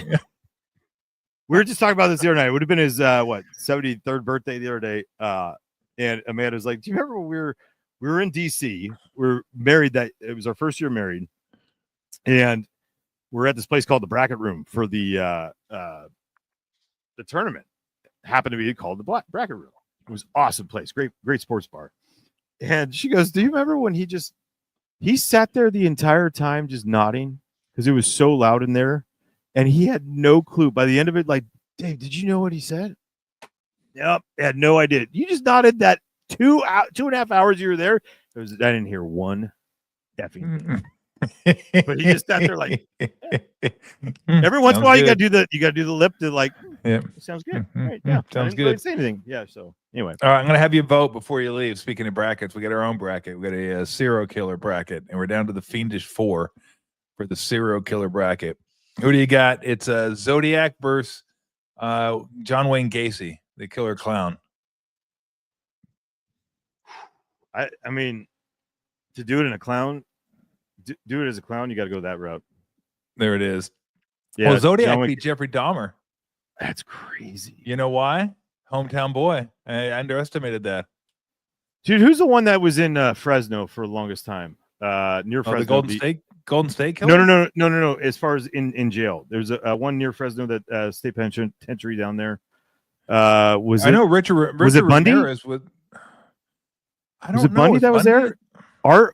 were just talking about this the other night. It would have been his 73rd birthday the other day. And Amanda was like, "Do you remember when we were in DC? We were married. That it was our first year married, and we're at this place called the Bracket Room for the tournament. It happened to be called the Bracket Room. It was an awesome place, great sports bar." And she goes, "Do you remember when he sat there the entire time just nodding because it was so loud in there, and he had no clue. By the end of it, like, Dave, did you know what he said?" Yep, I had no idea. You just nodded that 2.5 hours you were there. I didn't hear one effing thing. But he just sat there like, every once in a while you gotta do the lip to like, sounds good. Right, yeah, sounds good. Say anything. Yeah, so Anyway, all right, I'm gonna have you vote before you leave. Speaking of brackets, we got our own bracket. We got a serial killer bracket, and we're down to the Fiendish 4 for the serial killer bracket. Who do you got? It's Zodiac versus John Wayne Gacy, the killer clown. I mean, to do it in a clown, do it as a clown. You got to go that route. There it is. Yeah, well, Zodiac beat Jeffrey Dahmer. That's crazy. You know why? Hometown boy. I underestimated that. Dude, who's the one that was in Fresno for the longest time? Near Fresno. The Golden State killer? No. As far as in jail, there's a one near Fresno that state penitentiary down there. I know Richard was it Bundy? Ramirez with, I don't was it know. Bundy that was there?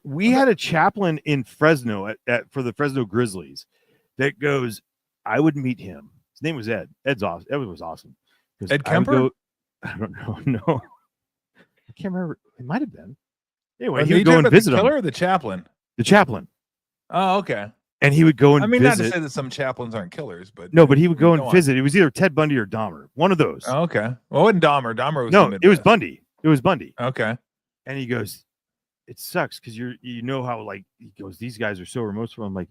We had a chaplain in Fresno for the Fresno Grizzlies that goes, I would meet him. His name was Ed. Ed's awesome. Ed was awesome. Ed Kemper? I don't know. No. I can't remember. It might have been. Anyway, he would go and visit the him. killer or the chaplain? The chaplain. Oh, okay. And he would go and visit. Not to say that some chaplains aren't killers, but no, but he would go and visit. It was either Ted Bundy or Dahmer. One of those. Oh, okay. Well, it wasn't Dahmer. Dahmer was it was Bundy. It was Bundy. Okay. And he goes, it sucks because you know how like he goes, these guys are so remorseful. I'm like,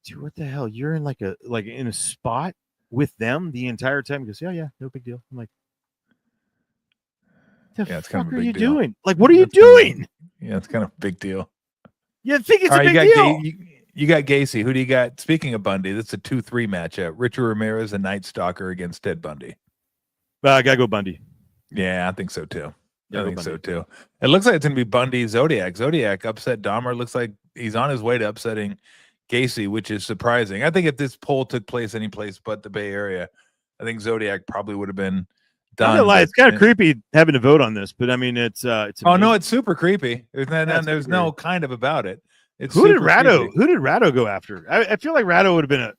dude, what the hell? You're in like in a spot with them the entire time. He goes, yeah, no big deal. I'm like, the fuck kind of are you doing? Like, what are you doing? Yeah, it's kind of a big deal. You think it's a big deal? You got Gacy. Who do you got? Speaking of Bundy, that's a 2-3 matchup. Richard Ramirez, a Night Stalker against Ted Bundy. I gotta go Bundy. Yeah, I think so too. I think so too. It looks like it's gonna be Bundy Zodiac. Zodiac upset Dahmer. Looks like he's on his way to upsetting Gacy, which is surprising. I think if this poll took place any place but the Bay Area, I think Zodiac probably would have been done. It's kind of creepy having to vote on this, but I mean, it's oh no, it's super creepy. There's no kind of about it. It's Who did Ratto go after? I feel like Ratto would have been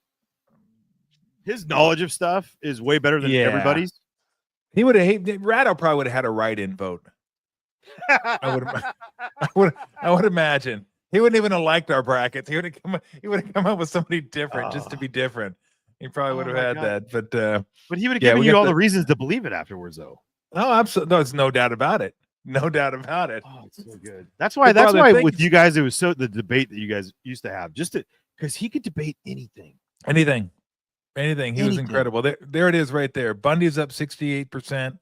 his knowledge of stuff is way better than everybody's. He would have. Ratto probably would have had a write-in vote. I would imagine he wouldn't even have liked our brackets. He would have come up with somebody different just to be different. He probably would have had that, but he would have given you all the reasons to believe it afterwards, though. Oh, absolutely. No, there's no doubt about it. No doubt about it. Oh, it's so good. That's why with you guys, it was so the debate that you guys used to have, just because he could debate anything. He was incredible. There it is right there. Bundy's up 68%.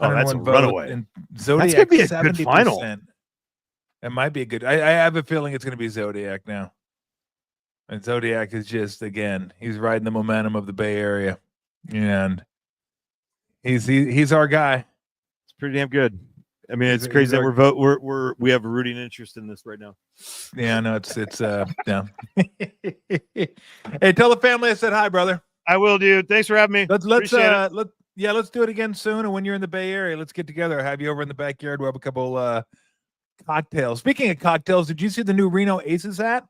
Oh, that's a runaway. And Zodiac, that's gonna be a 70%. good final. It might be a good. I have a feeling it's going to be Zodiac now. And Zodiac is just, again, he's riding the momentum of the Bay Area, and he's our guy. It's pretty damn good. I mean, it's crazy that we have a rooting interest in this right now. Yeah, no, it's yeah. Hey, tell the family I said hi, brother. I will, dude. Thanks for having me. Let's do it again soon. And when you're in the Bay Area, let's get together. I'll have you over in the backyard. We'll have a couple cocktails. Speaking of cocktails, did you see the new Reno Aces hat?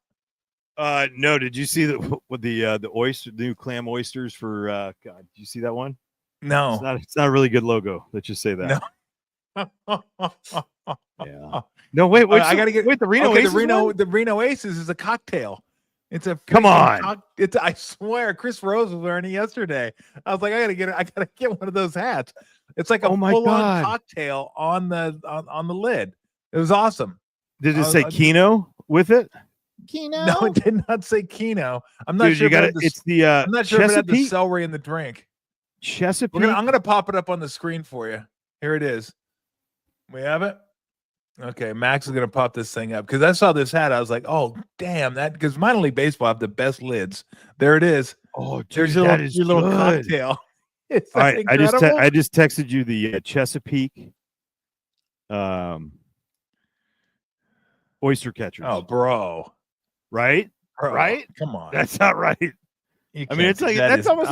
No. Did you see the new clam oysters for God? Did you see that one? No. It's not a really good logo. Let's just say that. No. Yeah. No, wait. I gotta get the Reno Aces. The Reno Aces is a cocktail. It's a come on. I swear, Chris Rose was wearing it yesterday. I was like, I gotta get one of those hats. It's like a full-on cocktail on the lid. It was awesome. Did it say Kino with it? Kino? No, it did not say Kino. I'm not sure. I'm not sure if it had the celery in the drink. Chesapeake. I'm gonna pop it up on the screen for you. Here it is. We have it. Okay, Max is gonna pop this thing up because I saw this hat. I was like, "Oh, damn that!" Because minor league baseball have the best lids. There it is. Oh, dude, there's your little cocktail. All right, I just texted you the Chesapeake oyster catchers. Oh, bro, right? Right? Come on, that's not right. I mean, it's like that's almost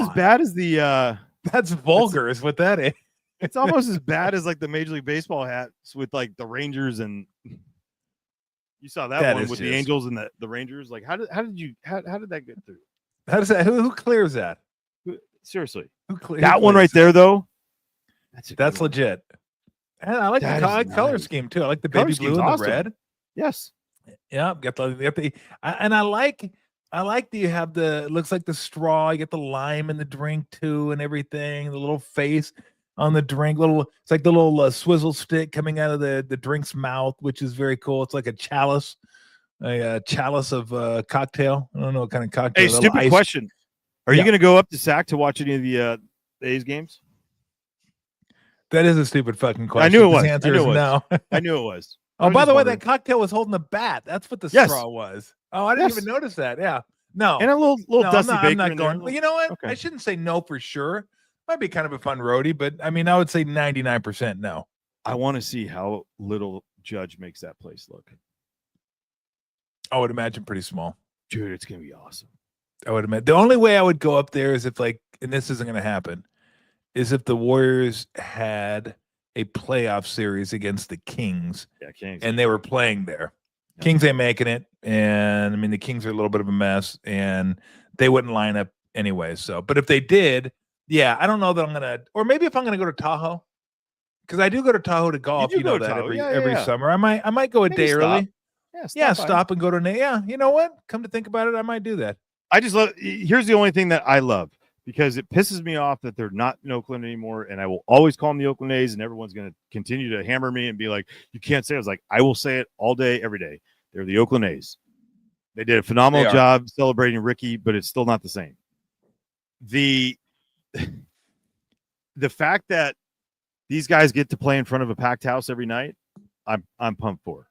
as bad as the. That's vulgar, is what that is. It's almost as bad as like the Major League Baseball hats with like the Rangers, and you saw that one with the Angels and the Rangers. Like, how did that get through? How does that? Who clears that? Seriously, who clears that one right there though? That's legit. And I like the color scheme too. I like the baby blue and the red. Yes. Yeah. And I like that you have it looks like the straw. You get the lime in the drink too, and everything. The little face. on the drink. It's like the little swizzle stick coming out of the drink's mouth, which is very cool. It's like a chalice of cocktail. I don't know what kind of cocktail. Hey, stupid question. Are you going to go up to SAC to watch any of the A's games? That is a stupid fucking question. I knew it was. The answer is no. I knew it was. Oh, by the way, that cocktail was holding a bat. That's what the straw was. Oh, I didn't even notice that. Yeah. No. And a little Dusty Baker. I'm not going. Well, you know what? Okay. I shouldn't say no for sure. Might be kind of a fun roadie, but I mean, I would say 99% no. I want to see how little Judge makes that place look. I would imagine pretty small. Dude, it's going to be awesome. I would imagine. The only way I would go up there is if, like, and this isn't going to happen, is if the Warriors had a playoff series against the Kings. Yeah, Kings. And they were playing there. Yeah. Kings ain't making it. And, I mean, the Kings are a little bit of a mess, and they wouldn't line up anyway. So, but if they did, yeah, I don't know that I'm going to, or maybe if I'm going to go to Tahoe, because I do go to Tahoe to golf, you know that every summer. I might go a maybe day early. Stop and go to you know what? Come to think about it, I might do that. I just love. Here's the only thing that I love, because it pisses me off that they're not in Oakland anymore, and I will always call them the Oakland A's, and everyone's going to continue to hammer me and be like, "You can't say it." I was like, I will say it all day, every day. They're the Oakland A's. They did a phenomenal job celebrating Ricky, but it's still not the same. The fact that these guys get to play in front of a packed house every night, I'm pumped for.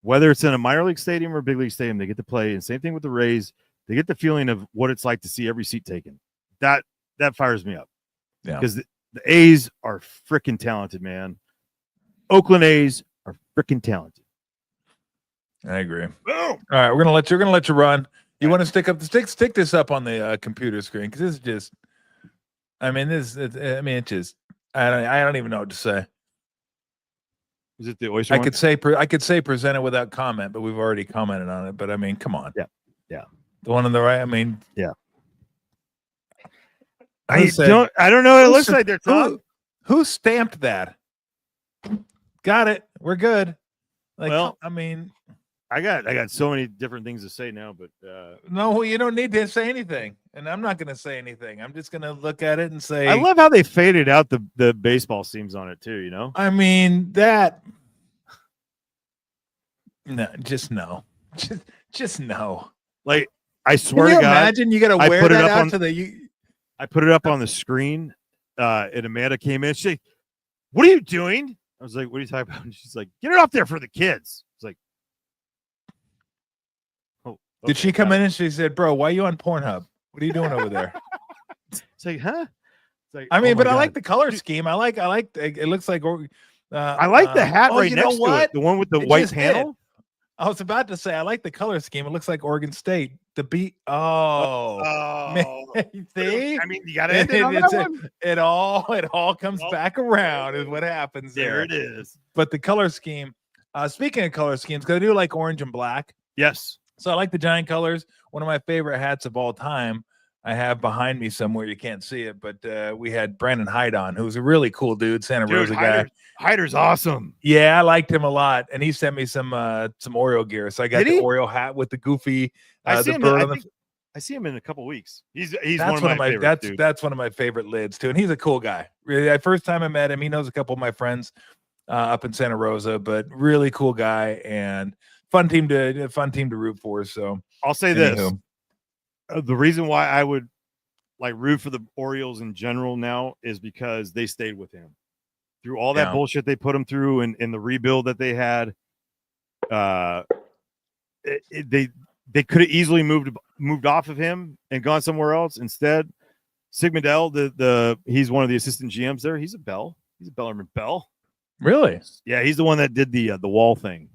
Whether it's in a minor league stadium or a big league stadium, they get to play. And same thing with the Rays. They get the feeling of what it's like to see every seat taken. That fires me up. Yeah. Because the A's are freaking talented, man. Oakland A's are freaking talented. I agree. Boom. All right, we're gonna let you run. You want to stick this up on the computer screen, because this is just. I mean, it's just. I don't even know what to say. Is it the oyster? I could say present it without comment, but we've already commented on it. But I mean, come on. Yeah. The one on the right. I mean, yeah. I don't know what it looks like there, Tom. Who stamped that? Got it. We're good. Like, well, I mean, I got so many different things to say now, but no, you don't need to say anything, and I'm not going to say anything. I'm just going to look at it and say, I love how they faded out the baseball seams on it too. You know, I mean that. No, just no, just no. Like, I swear to God, imagine you got to wear that out to the. I put it up on the screen, and Amanda came in. She's like, "What are you doing?" I was like, "What are you talking about?" And she's like, "Get it up there for the kids." It's like, oh. Okay, did she come in and she said, "Bro, why are you on Pornhub? What are you doing over there?" It's like, huh? It's like, I mean, but God. I like the color scheme. I like. It looks like. I like the hat right next to it. The one with the white panel. I was about to say I like the color scheme. It looks like Oregon State. The beat. Oh. See? I mean, you got to end it on that one. It all comes back around is what happens there. There it is. But the color scheme. Speaking of color schemes, because I do like orange and black. Yes. So I like the giant colors. One of my favorite hats of all time. I have behind me somewhere, you can't see it, but we had Brandon Hyde on, who's a really cool dude, Santa Rosa guy. Hyder's awesome. Yeah, I liked him a lot, and he sent me some Oreo gear. So I got the Oreo hat with the goofy. I see him in a couple weeks. He's one of my favorites. That's one of my favorite lids too, and he's a cool guy. Really, the first time I met him, he knows a couple of my friends up in Santa Rosa, but really cool guy and fun team to root for. So I'll say this. The reason why I would like root for the Orioles in general now is because they stayed with him through all that bullshit they put him through and the rebuild that they had. They could have easily moved off of him and gone somewhere else. Instead, Sigmundell, he's one of the assistant GMs there. He's a Bell. He's a Bellarmine Bell. Really? Yeah, he's the one that did the wall thing.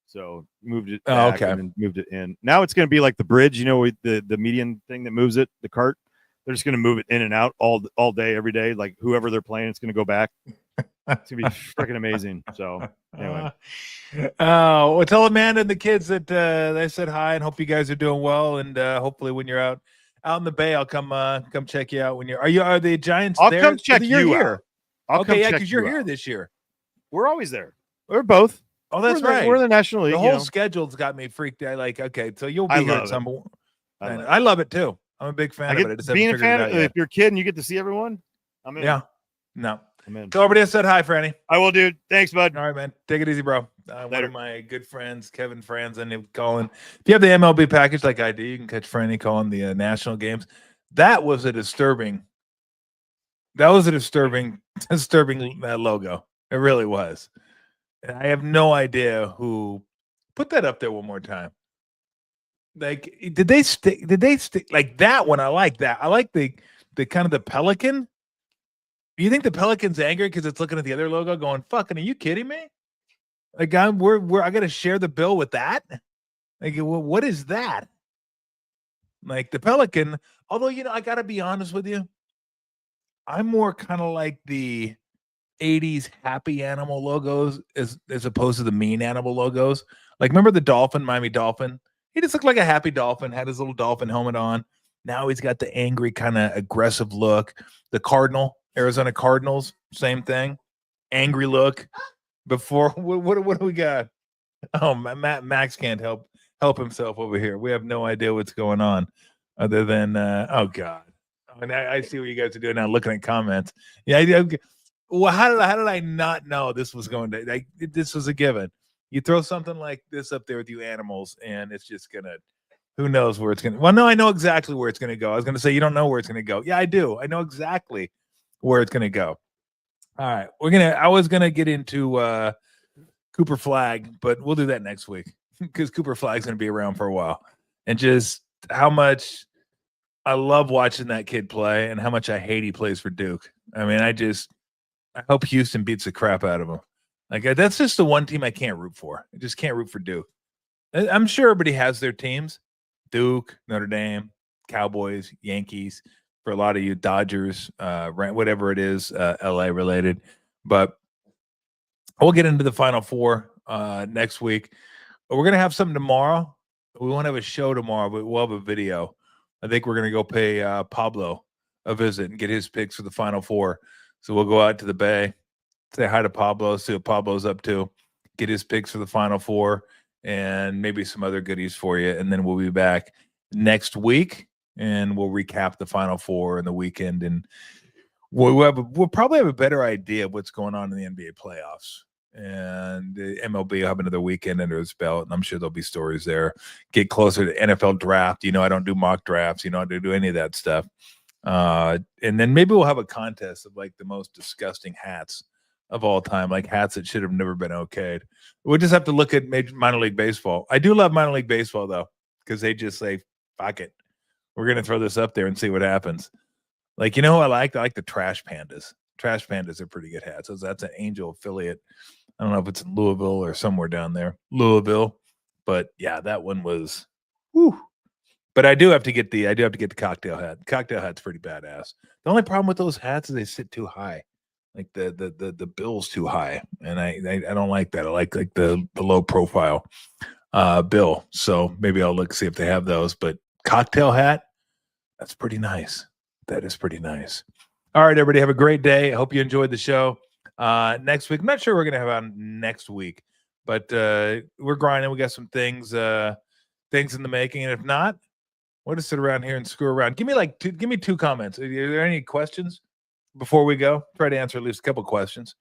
So moved it back and moved it in. Now it's going to be like the bridge, you know, the median thing that moves it, the cart. They're just going to move it in and out all day, every day. Like whoever they're playing, it's going to go back. It's going to be freaking amazing. So anyway. Well, tell Amanda and the kids that they said hi and hope you guys are doing well. And hopefully when you're out in the Bay, I'll come check you out. When are the Giants I'll there? Come check you here. I'll come check because you're here this year. We're always there. We're both. Oh, that's right. We're in the National League. The whole schedule's got me freaked out. Like, okay, so you'll be here at some point. I love it too. I'm a big fan of it. Being a fan, if you're a kid and you get to see everyone, I'm in. Yeah. No. Amen. Tolbert said hi, Franny. I will, dude. Thanks, bud. All right, man. Take it easy, bro. One Later. of my good friends, Kevin Frandsen, calling. If you have the MLB package like I do, you can catch Franny calling the national games. That was a disturbing disturbing logo. It really was. And I have no idea who put that up there one more time. Like, did they stick like that one? I like that. I like the kind of the pelican. Do you think the pelican's angry because it's looking at the other logo going, fucking, are you kidding me? Like, I gotta share the bill with that. Like, what is that? Like the pelican, although I gotta be honest with you. I'm more kind of like the 80s happy animal logos as opposed to the mean animal logos. Like, remember the dolphin, Miami Dolphin? He just looked like a happy dolphin, had his little dolphin helmet on. Now he's got the angry, kind of aggressive look. The Cardinal, Arizona Cardinals, same thing. Angry look. Before what do we got? Oh, Max can't help himself over here. We have no idea what's going on other than oh god. And I see what you guys are doing now, looking at comments. Yeah, well, how did I not know this was going to, like, this was a given? You throw something like this up there with you animals, and it's just gonna, who knows where it's gonna. Well, no, I know exactly where it's gonna go. I was gonna say you don't know where it's gonna go. Yeah, I do. I know exactly where it's gonna go. All right, I was gonna get into Cooper Flag, but we'll do that next week because Cooper Flag's gonna be around for a while, and just how much I love watching that kid play, and how much I hate he plays for Duke. I mean, I hope Houston beats the crap out of him. Like, that's just the one team I can't root for. I just can't root for Duke. I'm sure everybody has their teams: Duke, Notre Dame, Cowboys, Yankees. For a lot of you, Dodgers, whatever it is, LA related. But we'll get into the Final Four next week. We're gonna have something tomorrow. We won't have a show tomorrow, but we'll have a video. I think we're gonna go pay Pablo a visit and get his picks for the Final Four. So we'll go out to the Bay, say hi to Pablo, see what Pablo's up to, get his picks for the Final Four, and maybe some other goodies for you. And then we'll be back next week, and we'll recap the Final Four and the weekend, and we'll probably have a better idea of what's going on in the NBA playoffs. And the MLB will have another weekend under its belt, and I'm sure there'll be stories there. Get closer to NFL draft. I don't do mock drafts. I don't do any of that stuff. And then maybe we'll have a contest of like the most disgusting hats of all time, like hats that should have never been okayed. We'll just have to look at minor league baseball. I do love minor league baseball though, because they just say, fuck it. We're going to throw this up there and see what happens. Like, who I like? I like the Trash Pandas. Trash Pandas are pretty good hats. So that's an Angel affiliate. I don't know if it's in Louisville or somewhere down there. Louisville. But yeah, that one was whew. But I do have to get the cocktail hat. The cocktail hat's pretty badass. The only problem with those hats is they sit too high. Like the bill's too high. And I don't like that. I like the low profile bill. So maybe I'll see if they have those. But cocktail hat, that's pretty nice. That is pretty nice. All right, everybody, have a great day. I hope you enjoyed the show. Next week, I'm not sure we're gonna have on next week, but we're grinding. We got some things in the making, and if not, we'll just sit around here and screw around. Give me two comments. Are there any questions before we go? Try to answer at least a couple questions.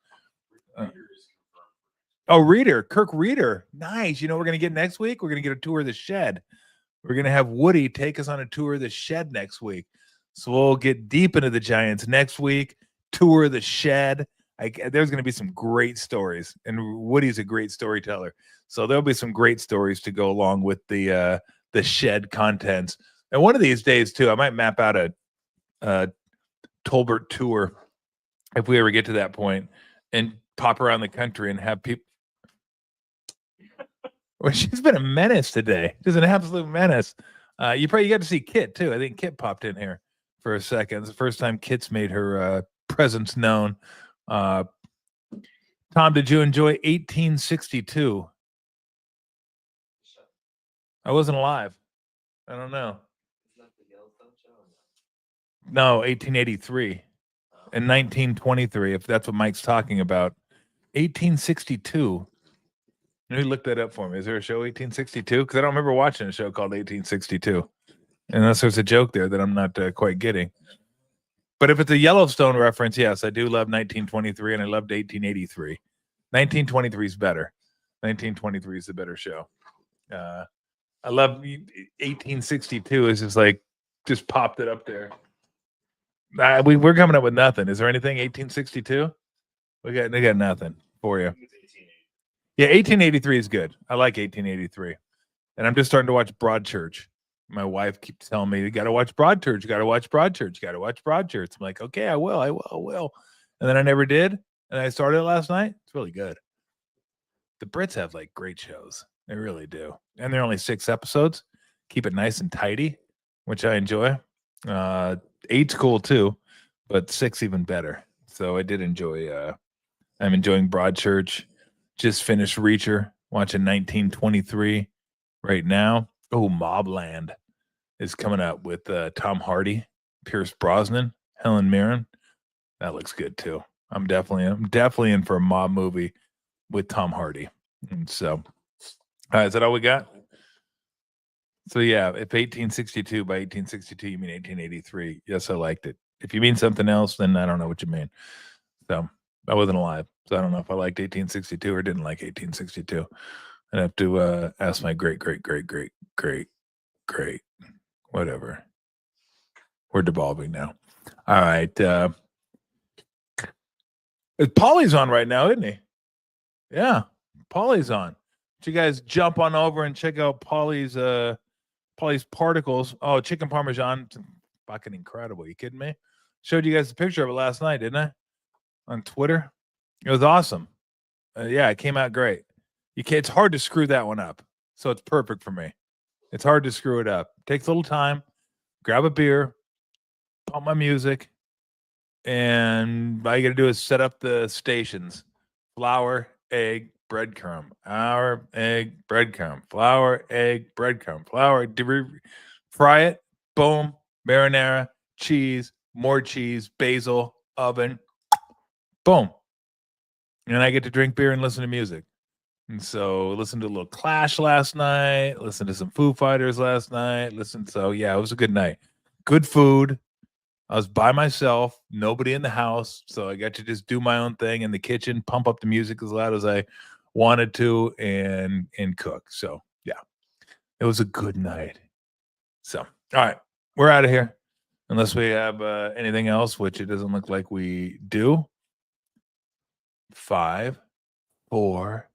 Kirk Reeder, nice. We're gonna get next week. We're gonna get a tour of the shed. We're gonna have Woody take us on a tour of the shed next week. So we'll get deep into the Giants next week. Tour of the shed. There's going to be some great stories, and Woody's a great storyteller. So there'll be some great stories to go along with the shed contents. And one of these days, too, I might map out a Tolbert tour if we ever get to that point, and pop around the country and have people. Well, she's been a menace today. She's an absolute menace. You got to see Kit too. I think Kit popped in here for a second. It's the first time Kit's made her presence known. Tom, did you enjoy 1862? I wasn't alive. I don't know. No, 1883 and 1923, if that's what Mike's talking about. 1862. Let me look that up for me. Is there a show 1862? Because I don't remember watching a show called 1862. Unless there's a joke there that I'm not quite getting. But if it's a Yellowstone reference, yes, I do love 1923 and I loved 1883. 1923 is better. 1923 is the better show. I love 1862. It's just popped it up there. We're coming up with nothing. Is there anything 1862? We got nothing for you. Yeah, 1883 is good. I like 1883. And I'm just starting to watch Broadchurch. My wife keeps telling me, you got to watch Broadchurch. You got to watch Broadchurch. You got to watch Broadchurch. I'm like, okay, I will. And then I never did. And I started it last night. It's really good. The Brits have like great shows. They really do. And they're only 6 episodes. Keep it nice and tidy, which I enjoy. 8's cool too, but 6 even better. So I did enjoy. I'm enjoying Broadchurch. Just finished Reacher, watching 1923 right now. Oh, Mobland is coming out with Tom Hardy, Pierce Brosnan, Helen Mirren. That looks good too. I'm definitely in for a mob movie with Tom Hardy. And so, is that all we got? So yeah, if 1862 by 1862 you mean 1883, yes, I liked it. If you mean something else, then I don't know what you mean. So I wasn't alive, so I don't know if I liked 1862 or didn't like 1862. I'd have to ask my great, whatever. We're devolving now. All right. Paulie's on right now, isn't he? Yeah, Paulie's on. You guys jump on over and check out Paulie's Particles. Oh, chicken parmesan. It's fucking incredible. You kidding me? Showed you guys a picture of it last night, didn't I? On Twitter. It was awesome. Yeah, it came out great. It's hard to screw that one up. So it's perfect for me. It's hard to screw it up. Takes a little time. Grab a beer, pump my music, and all you got to do is set up the stations. Flour, egg, breadcrumb. Flour, egg, breadcrumb. Flour, egg, breadcrumb. Flour, fry it. Boom. Marinara, cheese, more cheese, basil, oven. Boom. And I get to drink beer and listen to music. And so listened to a little Clash last night, listened to some Foo Fighters last night. So yeah, it was a good night. Good food. I was by myself, nobody in the house. So I got to just do my own thing in the kitchen, pump up the music as loud as I wanted to and cook. So yeah, it was a good night. So, all right, we're out of here. Unless we have anything else, which it doesn't look like we do. 5, 4,